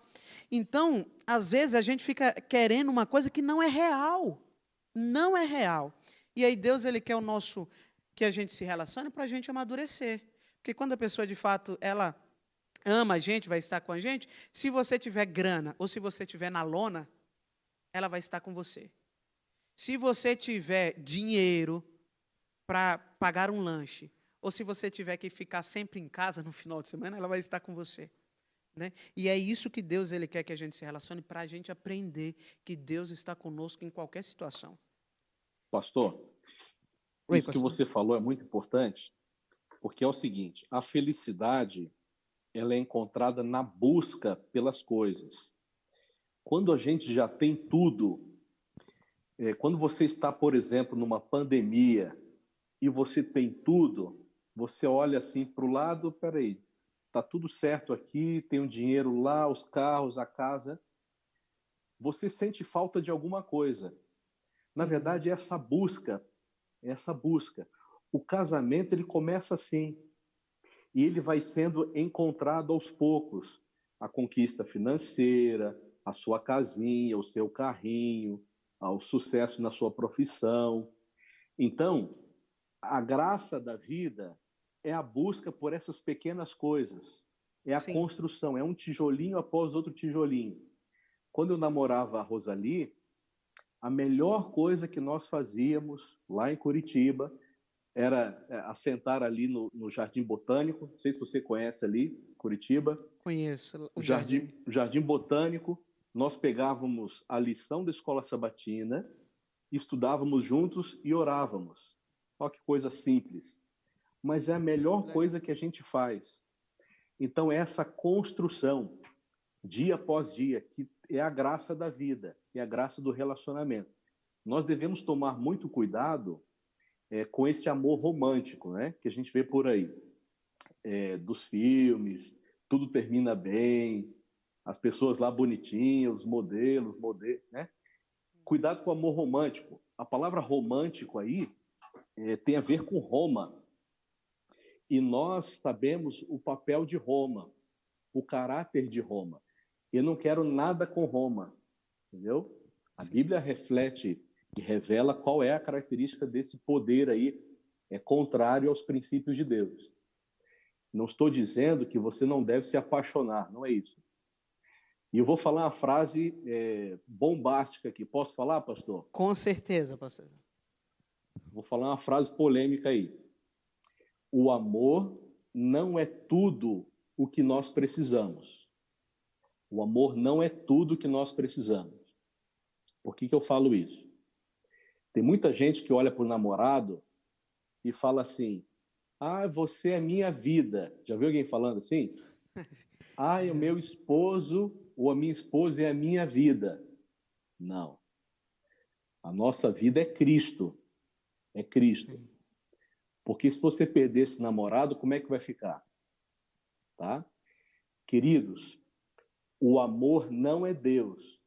Então, às vezes, a gente fica querendo uma coisa que não é real. Não é real. E aí Deus, Ele quer que a gente se relacione para a gente amadurecer. Porque quando a pessoa, de fato, ela ama a gente, vai estar com a gente, se você tiver grana ou se você tiver na lona, ela vai estar com você. Se você tiver dinheiro para pagar um lanche, ou se você tiver que ficar sempre em casa no final de semana, ela vai estar com você. Né? E é isso que Deus Ele quer que a gente se relacione, para a gente aprender que Deus está conosco em qualquer situação. Pastor, Oi, isso que pastor. você falou é muito importante, porque é o seguinte, a felicidade ela é encontrada na busca pelas coisas. Quando a gente já tem tudo, quando você está, por exemplo, numa pandemia e você tem tudo, você olha assim para o lado, peraí, tá tudo certo aqui, tem o dinheiro lá, os carros, a casa. Você sente falta de alguma coisa. Na verdade, essa busca. O casamento ele começa assim e ele vai sendo encontrado aos poucos. A conquista financeira, a sua casinha, o seu carrinho, o sucesso na sua profissão. Então, a graça da vida é a busca por essas pequenas coisas. É a Sim. construção, é um tijolinho após outro tijolinho. Quando eu namorava a Rosali, a melhor coisa que nós fazíamos lá em Curitiba era assentar ali no Jardim Botânico. Não sei se você conhece ali, Curitiba. Conheço O o jardim. Jardim Botânico. Nós pegávamos a lição da escola sabatina, estudávamos juntos e orávamos. Olha que coisa simples. Mas é a melhor coisa que a gente faz. Então, essa construção, dia após dia, que é a graça da vida, é a graça do relacionamento. Nós devemos tomar muito cuidado com esse amor romântico, né, que a gente vê por aí, dos filmes, tudo termina bem, as pessoas lá bonitinhas, os modelos, né? Cuidado com o amor romântico. A palavra romântico aí tem a ver com Roma. E nós sabemos o papel de Roma, o caráter de Roma. Eu não quero nada com Roma, entendeu? A Bíblia reflete e revela qual é a característica desse poder aí, contrário aos princípios de Deus. Não estou dizendo que você não deve se apaixonar, não é isso. E eu vou falar uma frase bombástica aqui. Posso falar, pastor? Com certeza, pastor. Vou falar uma frase polêmica aí. O amor não é tudo o que nós precisamos. O amor não é tudo o que nós precisamos. Por que eu falo isso? Tem muita gente que olha para o namorado e fala assim, você é minha vida. Já viu alguém falando assim? O meu esposo ou a minha esposa é a minha vida. Não. A nossa vida é Cristo. É Cristo. Porque se você perder esse namorado, como é que vai ficar? Tá? Queridos, o amor não é Deus.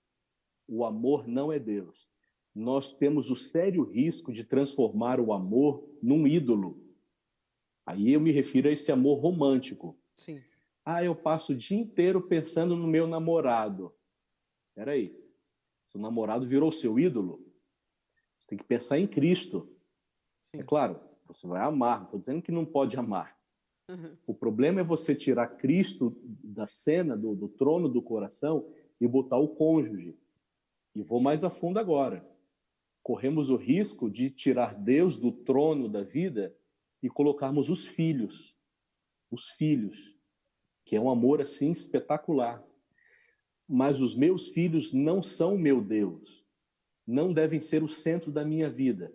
O amor não é Deus. Nós temos o sério risco de transformar o amor num ídolo. Aí eu me refiro a esse amor romântico. Sim. Eu passo o dia inteiro pensando no meu namorado. Espera aí. Seu namorado virou seu ídolo? Você tem que pensar em Cristo. Sim. É claro, você vai amar. Não estou dizendo que não pode amar. O problema é você tirar Cristo da cena, do trono do coração e botar o cônjuge. E vou mais a fundo agora. Corremos o risco de tirar Deus do trono da vida e colocarmos os filhos. Os filhos. Que é um amor assim espetacular. Mas os meus filhos não são meu Deus. Não devem ser o centro da minha vida.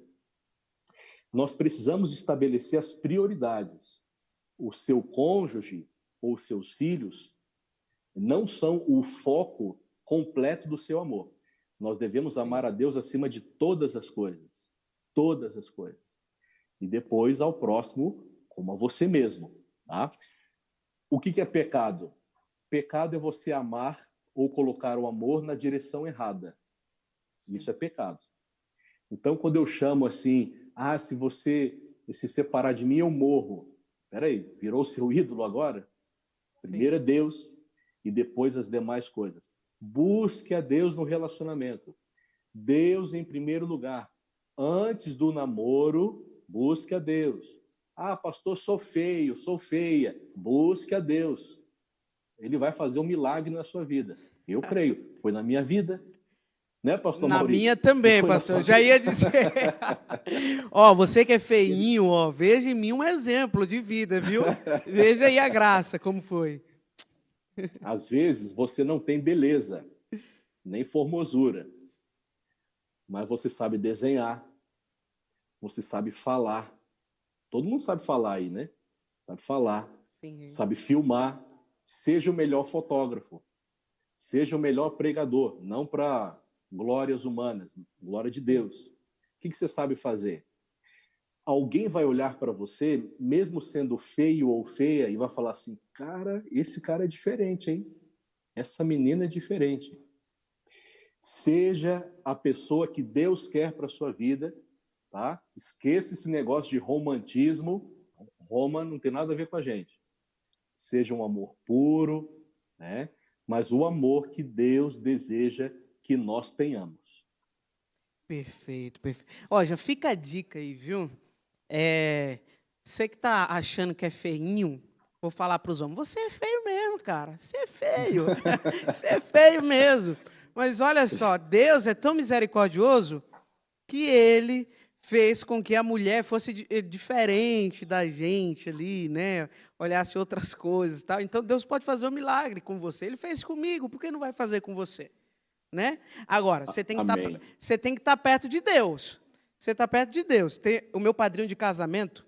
Nós precisamos estabelecer as prioridades. O seu cônjuge ou seus filhos não são o foco completo do seu amor. Nós devemos amar a Deus acima de todas as coisas. Todas as coisas. E depois ao próximo como a você mesmo. Tá? O que é pecado? Pecado é você amar ou colocar o amor na direção errada. Isso é pecado. Então, quando eu chamo assim, se você se separar de mim, eu morro. Peraí, virou seu ídolo agora? Primeiro é Deus e depois as demais coisas. Busque a Deus no relacionamento. Deus em primeiro lugar. Antes do namoro, busque a Deus. Pastor, sou feio, sou feia. Busque a Deus. Ele vai fazer um milagre na sua vida. Eu creio. Foi na minha vida. Né, pastor Na Maurício? minha também, pastor. Eu já ia dizer. Você que é feinho, veja em mim um exemplo de vida, viu? Veja aí a graça, como foi. Às vezes, você não tem beleza, nem formosura, mas você sabe desenhar, você sabe falar. Todo mundo sabe falar aí, né? Sabe falar, Sim. Sabe filmar. Seja o melhor fotógrafo, seja o melhor pregador, não para glórias humanas, glória de Deus. O que você sabe fazer? Alguém vai olhar para você, mesmo sendo feio ou feia, e vai falar assim, esse cara é diferente, hein? Essa menina é diferente. Seja a pessoa que Deus quer para a sua vida, tá? Esqueça esse negócio de romantismo. Roma não tem nada a ver com a gente. Seja um amor puro, né? Mas o amor que Deus deseja que nós tenhamos. Perfeito, perfeito. Já fica a dica aí, viu? Você que tá achando que é feinho, vou falar para os homens, você é feio mesmo, cara. Você é feio. Você é feio mesmo. Mas olha só, Deus é tão misericordioso que Ele fez com que a mulher fosse diferente da gente ali, né? Olhasse outras coisas e tal. Então, Deus pode fazer um milagre com você. Ele fez comigo, por que não vai fazer com você? Né? Agora, você tem que estar perto de Deus. Você está perto de Deus. O meu padrinho de casamento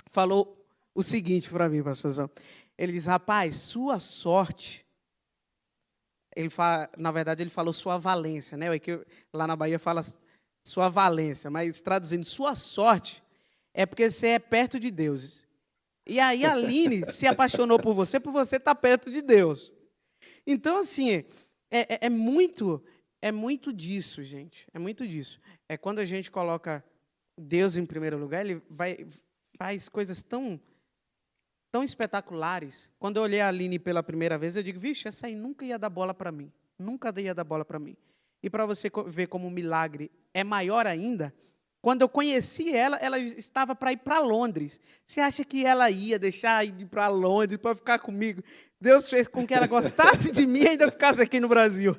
falou o seguinte para mim, pastorzão. Ele diz, rapaz, sua sorte... na verdade, ele falou sua valência, né? Lá na Bahia fala sua valência, mas traduzindo, sua sorte é porque você é perto de Deus. E aí a Aline se apaixonou por você estar perto de Deus. Então, assim, é muito disso, gente. É muito disso. É quando a gente coloca Deus em primeiro lugar, Ele faz coisas tão espetaculares. Quando eu olhei a Aline pela primeira vez, eu digo, vixe, essa aí nunca ia dar bola para mim. Nunca ia dar bola para mim. E para você ver como o milagre é maior ainda, quando eu conheci ela estava para ir para Londres. Você acha que ela ia deixar ir para Londres para ficar comigo? Deus fez com que ela gostasse de mim e ainda ficasse aqui no Brasil.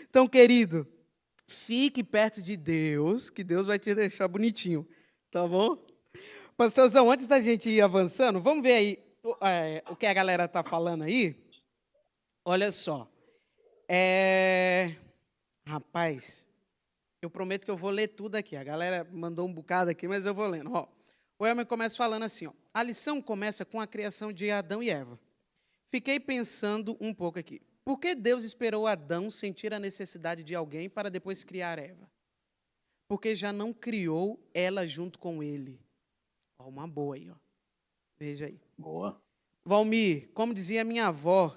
Então, querido, fique perto de Deus, que Deus vai te deixar bonitinho. Tá bom? Pastorzão, antes da gente ir avançando, vamos ver aí o que a galera está falando aí? Olha só. Rapaz, eu prometo que eu vou ler tudo aqui. A galera mandou um bocado aqui, mas eu vou lendo. O Elmer começa falando assim, a lição começa com a criação de Adão e Eva. Fiquei pensando um pouco aqui. Por que Deus esperou Adão sentir a necessidade de alguém para depois criar Eva? Porque já não criou ela junto com ele. Uma boa aí, Veja aí. Boa. Valmir, como dizia minha avó,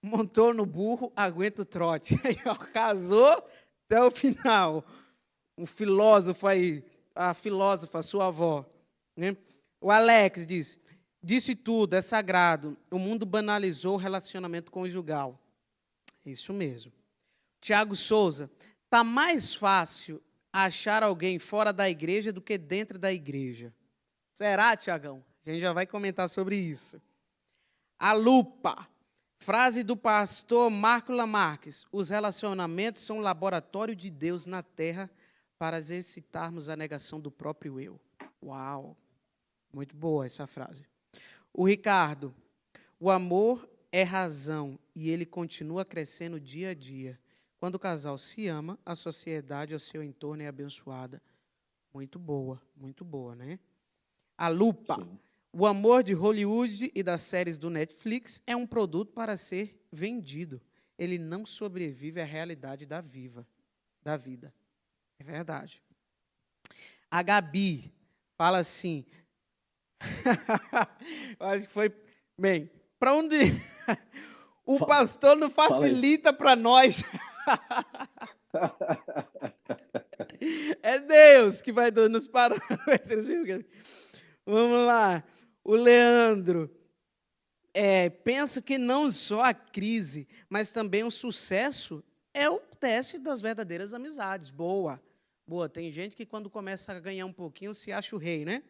montou no burro, aguenta o trote. Aí, casou até o final. Um filósofo aí, a filósofa, sua avó. Né? O Alex disse tudo, é sagrado. O mundo banalizou o relacionamento conjugal. Isso mesmo. Tiago Souza, está mais fácil achar alguém fora da igreja do que dentro da igreja. Será, Tiagão? A gente já vai comentar sobre isso. A lupa. Frase do pastor Marco Lamarques. Os relacionamentos são um laboratório de Deus na terra para exercitarmos a negação do próprio eu. Uau! Muito boa essa frase. O Ricardo. O amor é razão e ele continua crescendo dia a dia. Quando o casal se ama, a sociedade ao seu entorno é abençoada. Muito boa, né? A lupa. Sim. O amor de Hollywood e das séries do Netflix é um produto para ser vendido. Ele não sobrevive à realidade da vida. É verdade. A Gabi fala assim, eu acho que foi, bem, Para onde o pastor não facilita para nós. É Deus que vai dando os parâmetros. Vamos lá. O Leandro. Penso que não só a crise, mas também o sucesso é o teste das verdadeiras amizades. Boa. Boa. Tem gente que quando começa a ganhar um pouquinho se acha o rei, né?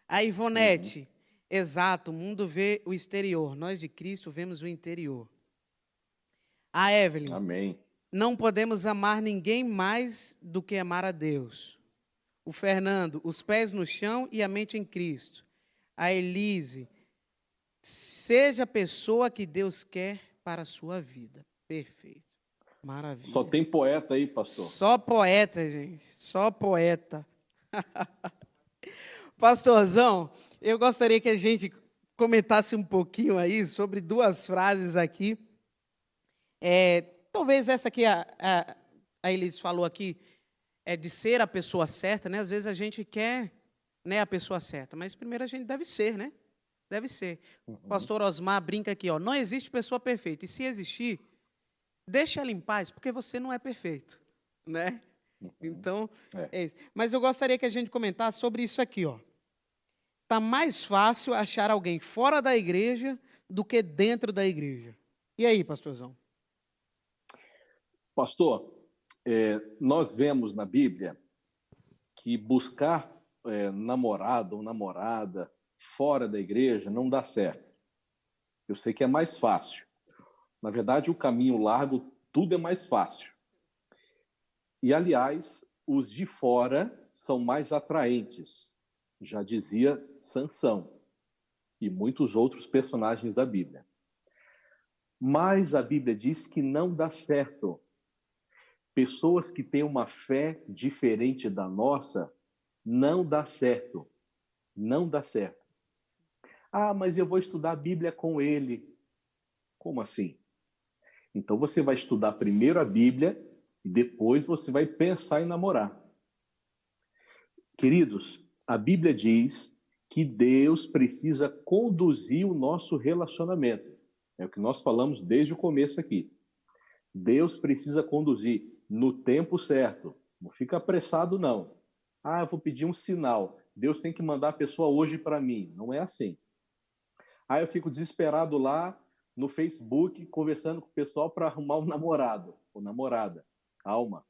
A Ivonete. Exato. O mundo vê o exterior. Nós de Cristo vemos o interior. A Evelyn. Amém. Não podemos amar ninguém mais do que amar a Deus. O Fernando, os pés no chão e a mente em Cristo. A Elise, seja a pessoa que Deus quer para a sua vida. Perfeito. Maravilha. Só tem poeta aí, pastor. Só poeta, gente. Só poeta. Pastorzão, eu gostaria que a gente comentasse um pouquinho aí sobre duas frases aqui. Talvez essa aqui, a Elise falou aqui, de ser a pessoa certa, né? Às vezes a gente quer, né, a pessoa certa, mas primeiro a gente deve ser, né? Deve ser. O pastor Osmar brinca aqui, ó, não existe pessoa perfeita, e se existir, deixa ela em paz, porque você não é perfeito, né? Então, é isso. Mas eu gostaria que a gente comentasse sobre isso aqui, ó. Tá mais fácil achar alguém fora da igreja do que dentro da igreja. E aí, pastorzão? Pastor, nós vemos na Bíblia que buscar namorado ou namorada fora da igreja não dá certo. Eu sei que é mais fácil. Na verdade, o caminho largo, tudo é mais fácil. E, aliás, os de fora são mais atraentes, já dizia Sansão e muitos outros personagens da Bíblia. Mas a Bíblia diz que não dá certo. Pessoas que têm uma fé diferente da nossa, não dá certo. Não dá certo. Ah, mas eu vou estudar a Bíblia com ele. Como assim? Então você vai estudar primeiro a Bíblia e depois você vai pensar em namorar. Queridos, a Bíblia diz que Deus precisa conduzir o nosso relacionamento. É o que nós falamos desde o começo aqui. Deus precisa conduzir no tempo certo. Não fica apressado, não. Ah, eu vou pedir um sinal. Deus tem que mandar a pessoa hoje para mim. Não é assim. Ah, eu fico desesperado lá no Facebook, conversando com o pessoal para arrumar um namorado ou namorada. Calma.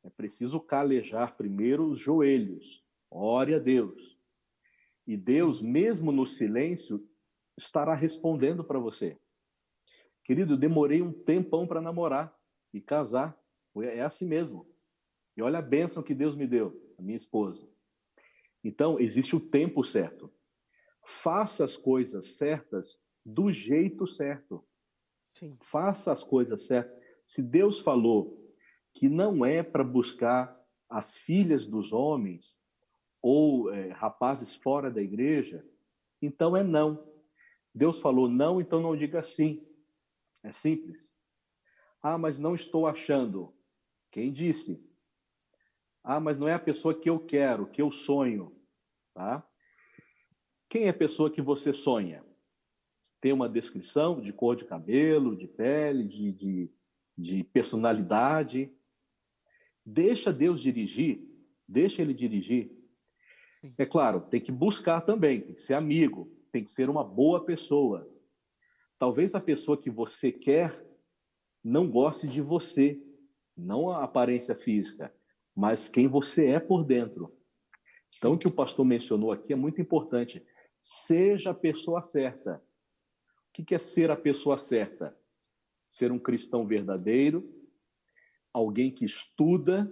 É preciso calejar primeiro os joelhos. Ore a Deus. E Deus, mesmo no silêncio, estará respondendo para você. Querido, eu demorei um tempão para namorar e casar. É assim mesmo. E olha a bênção que Deus me deu, a minha esposa. Então, existe o tempo certo. Faça as coisas certas do jeito certo. Sim. Faça as coisas certas. Se Deus falou que não é para buscar as filhas dos homens ou rapazes fora da igreja, então é não. Se Deus falou não, então não diga sim. É simples. Ah, mas não estou achando. Quem disse? Ah, mas não é a pessoa que eu quero, que eu sonho. Tá? Quem é a pessoa que você sonha? Tem uma descrição de cor de cabelo, de pele, de personalidade. Deixa Deus dirigir. Deixa Ele dirigir. Sim. É claro, tem que buscar também, tem que ser amigo, tem que ser uma boa pessoa. Talvez a pessoa que você quer não goste de você, não a aparência física, mas quem você é por dentro. Então, o que o pastor mencionou aqui é muito importante. Seja a pessoa certa. O que é ser a pessoa certa? Ser um cristão verdadeiro, alguém que estuda,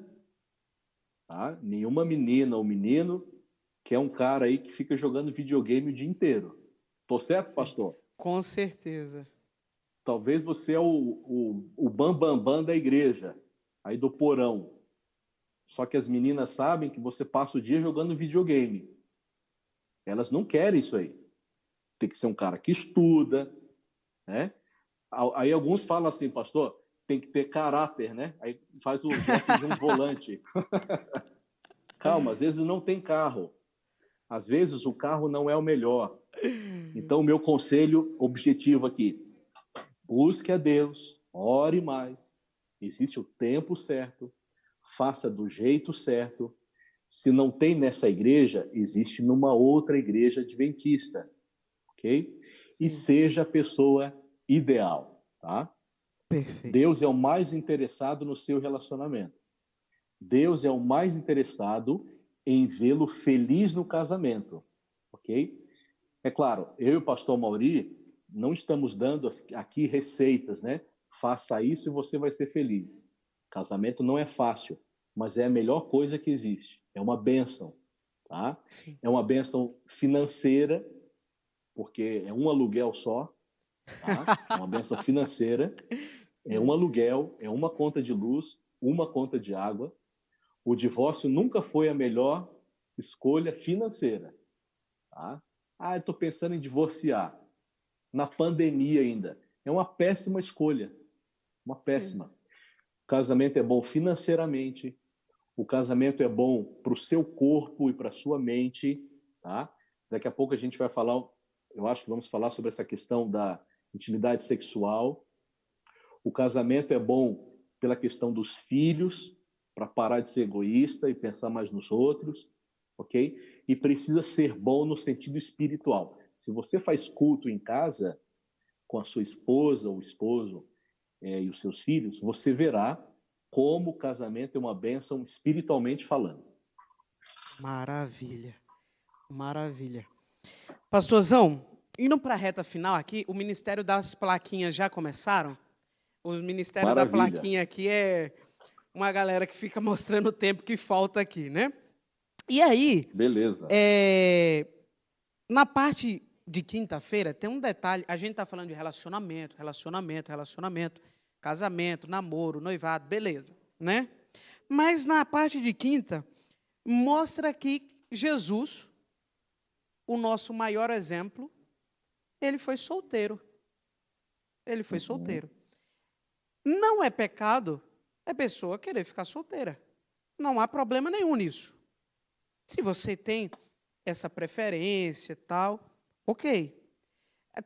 tá? Nenhuma menina ou menino que é um cara aí que fica jogando videogame o dia inteiro. Tô certo, pastor? Com certeza. Talvez você é o bambambam da igreja, aí do porão. Só que as meninas sabem que você passa o dia jogando videogame. Elas não querem isso aí. Tem que ser um cara que estuda, né? Aí alguns falam assim, pastor, tem que ter caráter, né? Aí faz o gesto de um volante. Calma, às vezes não tem carro. Às vezes o carro não é o melhor. Então, o meu conselho objetivo aqui, busque a Deus, ore mais, existe o tempo certo, faça do jeito certo. Se não tem nessa igreja, existe numa outra igreja adventista, ok? E seja a pessoa ideal, tá? Perfeito. Deus é o mais interessado no seu relacionamento. Deus é o mais interessado em vê-lo feliz no casamento, ok? É claro, eu e o pastor Mauri não estamos dando aqui receitas, né? Faça isso e você vai ser feliz. Casamento não é fácil, mas é a melhor coisa que existe. É uma bênção, tá? Sim. É uma bênção financeira, porque é um aluguel só, tá? É uma bênção financeira, é um aluguel, é uma conta de luz, uma conta de água. O divórcio nunca foi a melhor escolha financeira, tá? Ah, eu estou pensando em divorciar. Na pandemia ainda. É uma péssima escolha. Uma péssima. O casamento é bom financeiramente. O casamento é bom para o seu corpo e para a sua mente. Tá? Daqui a pouco a gente vai falar, eu acho que vamos falar sobre essa questão da intimidade sexual. O casamento é bom pela questão dos filhos, para parar de ser egoísta e pensar mais nos outros, ok? E precisa ser bom no sentido espiritual. Se você faz culto em casa, com a sua esposa ou esposo e os seus filhos, você verá como o casamento é uma bênção espiritualmente falando. Maravilha. Maravilha. Pastorzão, indo para a reta final aqui, o Ministério das Plaquinhas já começaram? O Ministério da Maravilha. Plaquinha aqui é uma galera que fica mostrando o tempo que falta aqui, né? E aí, Beleza. na parte de quinta-feira, tem um detalhe. A gente está falando de relacionamento, casamento, namoro, noivado, beleza, né? Mas na parte de quinta, mostra que Jesus, o nosso maior exemplo, ele foi solteiro. Ele foi solteiro. Não é pecado a pessoa querer ficar solteira. Não há problema nenhum nisso. Se você tem essa preferência e tal, ok.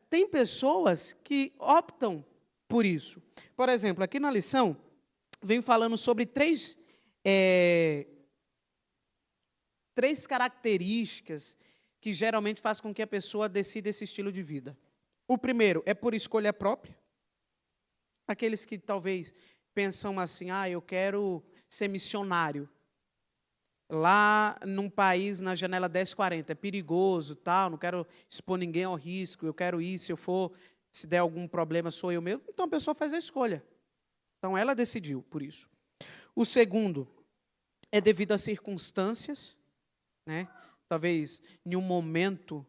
Tem pessoas que optam por isso. Por exemplo, aqui na lição, vem falando sobre três características que geralmente fazem com que a pessoa decida esse estilo de vida. O primeiro é por escolha própria. Aqueles que talvez pensam assim, eu quero ser missionário. Lá num país, na janela 1040, é perigoso, tal, não quero expor ninguém ao risco, eu quero ir, se der algum problema, sou eu mesmo. Então a pessoa faz a escolha. Então ela decidiu por isso. O segundo é devido às circunstâncias, né? Talvez em um momento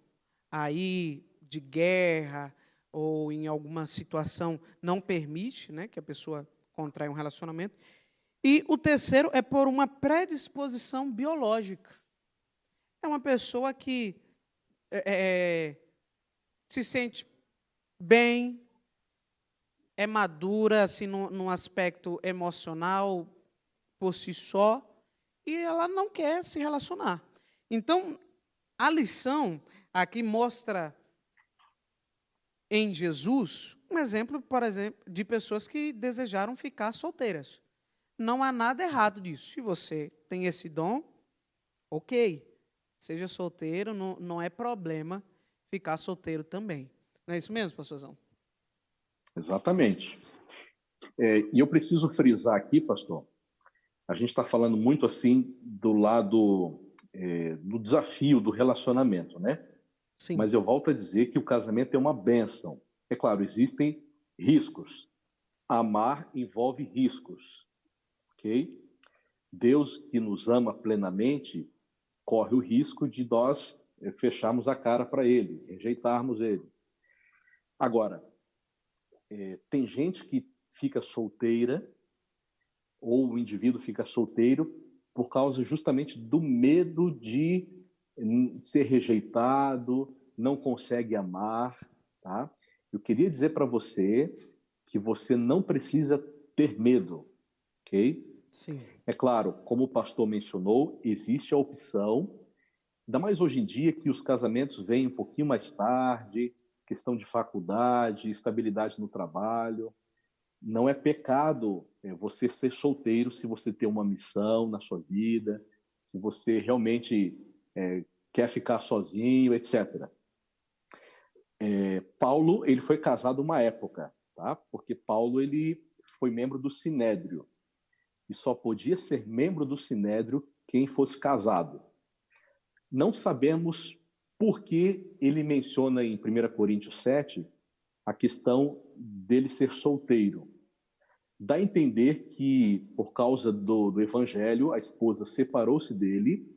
aí de guerra ou em alguma situação não permite, né, que a pessoa contraia um relacionamento. E o terceiro é por uma predisposição biológica. É uma pessoa que se sente bem, é madura assim, num aspecto emocional por si só, e ela não quer se relacionar. Então, a lição aqui mostra em Jesus um exemplo, por exemplo, de pessoas que desejaram ficar solteiras. Não há nada errado disso. Se você tem esse dom, ok. Seja solteiro, não é problema ficar solteiro também. Não é isso mesmo, pastorzão? Exatamente. E eu preciso frisar aqui, pastor, a gente está falando muito assim do lado do desafio do relacionamento, né? Sim. Mas eu volto a dizer que o casamento é uma bênção. É claro, existem riscos. Amar envolve riscos, ok? Deus que nos ama plenamente corre o risco de nós fecharmos a cara para Ele, rejeitarmos Ele. Agora, tem gente que fica solteira ou o indivíduo fica solteiro por causa justamente do medo de ser rejeitado, não consegue amar, tá? Eu queria dizer para você que você não precisa ter medo, ok? Sim. É claro, como o pastor mencionou, existe a opção Ainda mais hoje em dia que os casamentos vêm um pouquinho mais tarde, questão de faculdade, estabilidade no trabalho. Não é pecado você ser solteiro se você tem uma missão na sua vida, se você realmente quer ficar sozinho, etc. Paulo, ele foi casado uma época, tá? Porque Paulo ele foi membro do Sinédrio e só podia ser membro do Sinédrio quem fosse casado. Não sabemos por que ele menciona em 1 Coríntios 7 a questão dele ser solteiro. Dá a entender que, por causa do evangelho, a esposa separou-se dele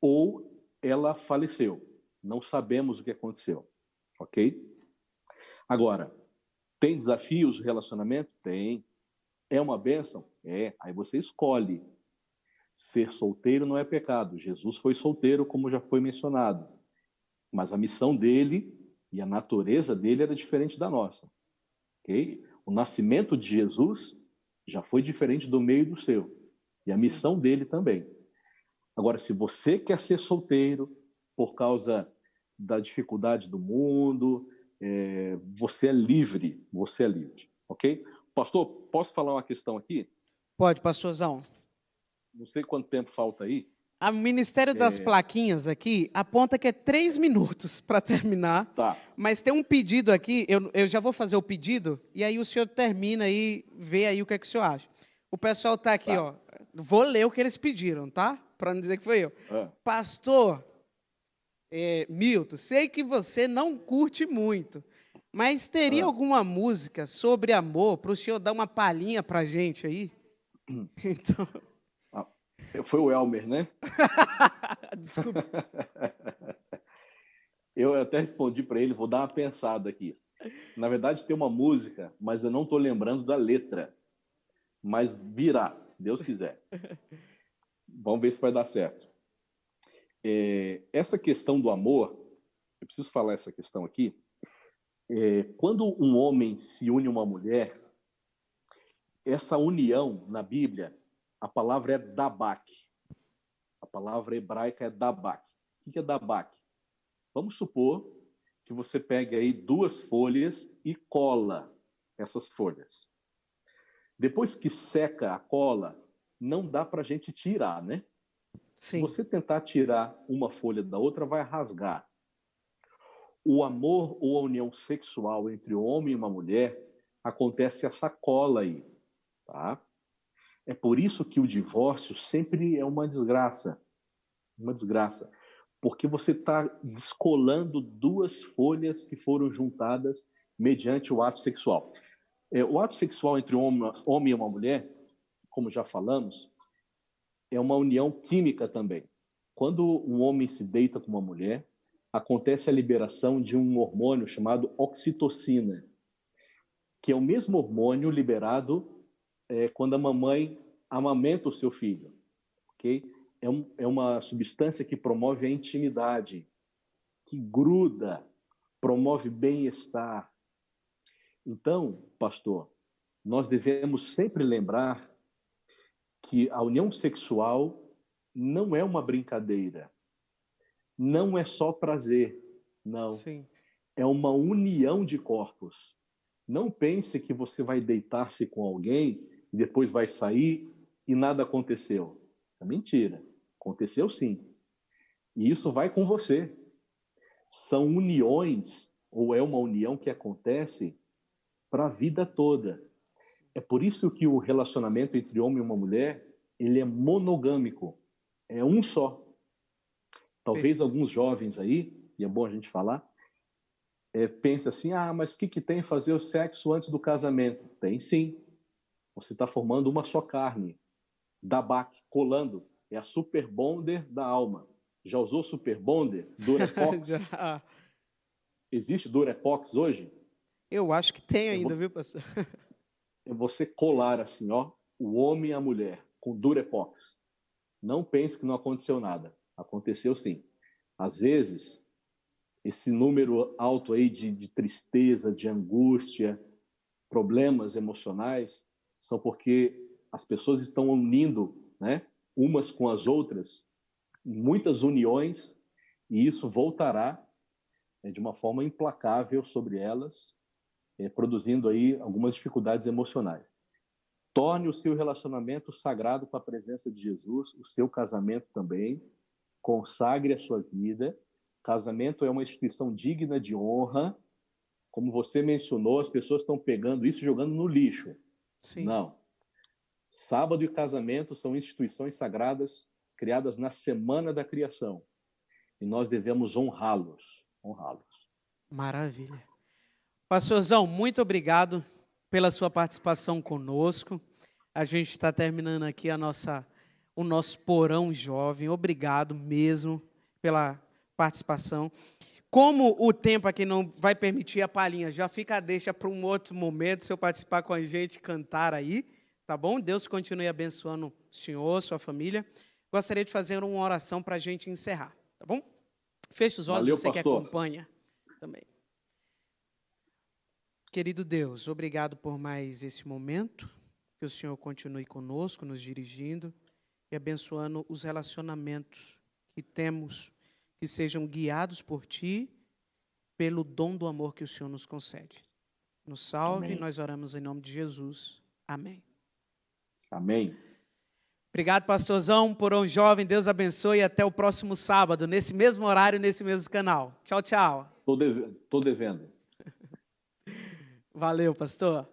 ou ela faleceu. Não sabemos o que aconteceu, ok? Agora, tem desafios no relacionamento? Tem. É uma bênção? É. Aí você escolhe. Ser solteiro não é pecado. Jesus foi solteiro, como já foi mencionado. Mas a missão dele e a natureza dele era diferente da nossa. Okay? O nascimento de Jesus já foi diferente do meio do seu. E a missão dele também. Agora, se você quer ser solteiro por causa da dificuldade do mundo, você é livre. Você é livre. Ok? Pastor, posso falar uma questão aqui? Pode, pastorzão. Não sei quanto tempo falta aí. O Ministério das Plaquinhas aqui aponta que é 3 minutos para terminar. Tá. Mas tem um pedido aqui, eu já vou fazer o pedido, e aí o senhor termina aí, vê aí o que é que o senhor acha. O pessoal está aqui, ó. Vou ler o que eles pediram, tá? Para não dizer que foi eu. Pastor Milton, sei que você não curte muito, mas teria alguma música sobre amor para o senhor dar uma palhinha para a gente aí? Então... Foi o Elmer, né? Desculpa. Eu até respondi para ele, vou dar uma pensada aqui. Na verdade, tem uma música, mas eu não estou lembrando da letra. Mas virá, se Deus quiser. Vamos ver se vai dar certo. Essa questão do amor, eu preciso falar essa questão aqui. Quando um homem se une a uma mulher, essa união na Bíblia, a palavra é dabak. A palavra hebraica é dabak. O que é dabak? Vamos supor que você pegue aí 2 folhas e cola essas folhas. Depois que seca a cola, não dá para a gente tirar, né? Sim. Se você tentar tirar uma folha da outra, vai rasgar. O amor ou a união sexual entre um homem e uma mulher acontece essa cola aí, tá? É por isso que o divórcio sempre é uma desgraça. Uma desgraça. Porque você está descolando 2 folhas que foram juntadas mediante o ato sexual. O ato sexual entre um homem e uma mulher, como já falamos, é uma união química também. Quando um homem se deita com uma mulher, acontece a liberação de um hormônio chamado oxitocina, que é o mesmo hormônio liberado quando a mamãe amamenta o seu filho. Ok? É uma substância que promove a intimidade, que gruda, promove bem-estar. Então, pastor, nós devemos sempre lembrar que a união sexual não é uma brincadeira, não é só prazer, não. Sim. É uma união de corpos. Não pense que você vai deitar-se com alguém e depois vai sair e nada aconteceu. Isso é mentira. Aconteceu sim. E isso vai com você. São uniões, ou é uma união que acontece para a vida toda. É por isso que o relacionamento entre homem e uma mulher, ele é monogâmico. É um só. Talvez alguns jovens aí, e é bom a gente falar, pense assim, mas o que tem fazer o sexo antes do casamento? Tem sim. Você está formando uma só carne. Dabak, colando. É a super bonder da alma. Já usou super bonder? Durepox? Existe Durepox hoje? Eu acho que tem ainda, viu, pastor? É você colar assim, ó, o homem e a mulher com Durepox. Não pense que não aconteceu nada. Aconteceu sim. Às vezes, esse número alto aí de tristeza, de angústia, problemas emocionais, são porque as pessoas estão unindo, né, umas com as outras muitas uniões, e isso voltará de uma forma implacável sobre elas, produzindo aí algumas dificuldades emocionais. Torne o seu relacionamento sagrado com a presença de Jesus, o seu casamento também. Consagre a sua vida. Casamento é uma instituição digna de honra. Como você mencionou, as pessoas estão pegando isso e jogando no lixo. Sim. Não. Sábado e casamento são instituições sagradas criadas na semana da criação. E nós devemos honrá-los. Honrá-los. Maravilha. Pastorzão, muito obrigado pela sua participação conosco. A gente está terminando aqui o nosso porão jovem. Obrigado mesmo pela participação. Como o tempo aqui não vai permitir a palhinha, já fica a deixa para um outro momento, se eu participar com a gente, cantar aí, tá bom? Deus continue abençoando o senhor, sua família. Gostaria de fazer uma oração para a gente encerrar, tá bom? Feche os olhos, Valeu, você pastor. que acompanha também. Querido Deus, obrigado por mais esse momento, que o Senhor continue conosco, nos dirigindo e abençoando os relacionamentos que temos, que sejam guiados por Ti, pelo dom do amor que o Senhor nos concede. Nos salve, Amém. nós oramos em nome de Jesus. Amém. Amém. Obrigado, pastorzão, porão jovem, Deus abençoe e até o próximo sábado, nesse mesmo horário, nesse mesmo canal. Tchau, tchau. Tô devendo. Valeu, pastor.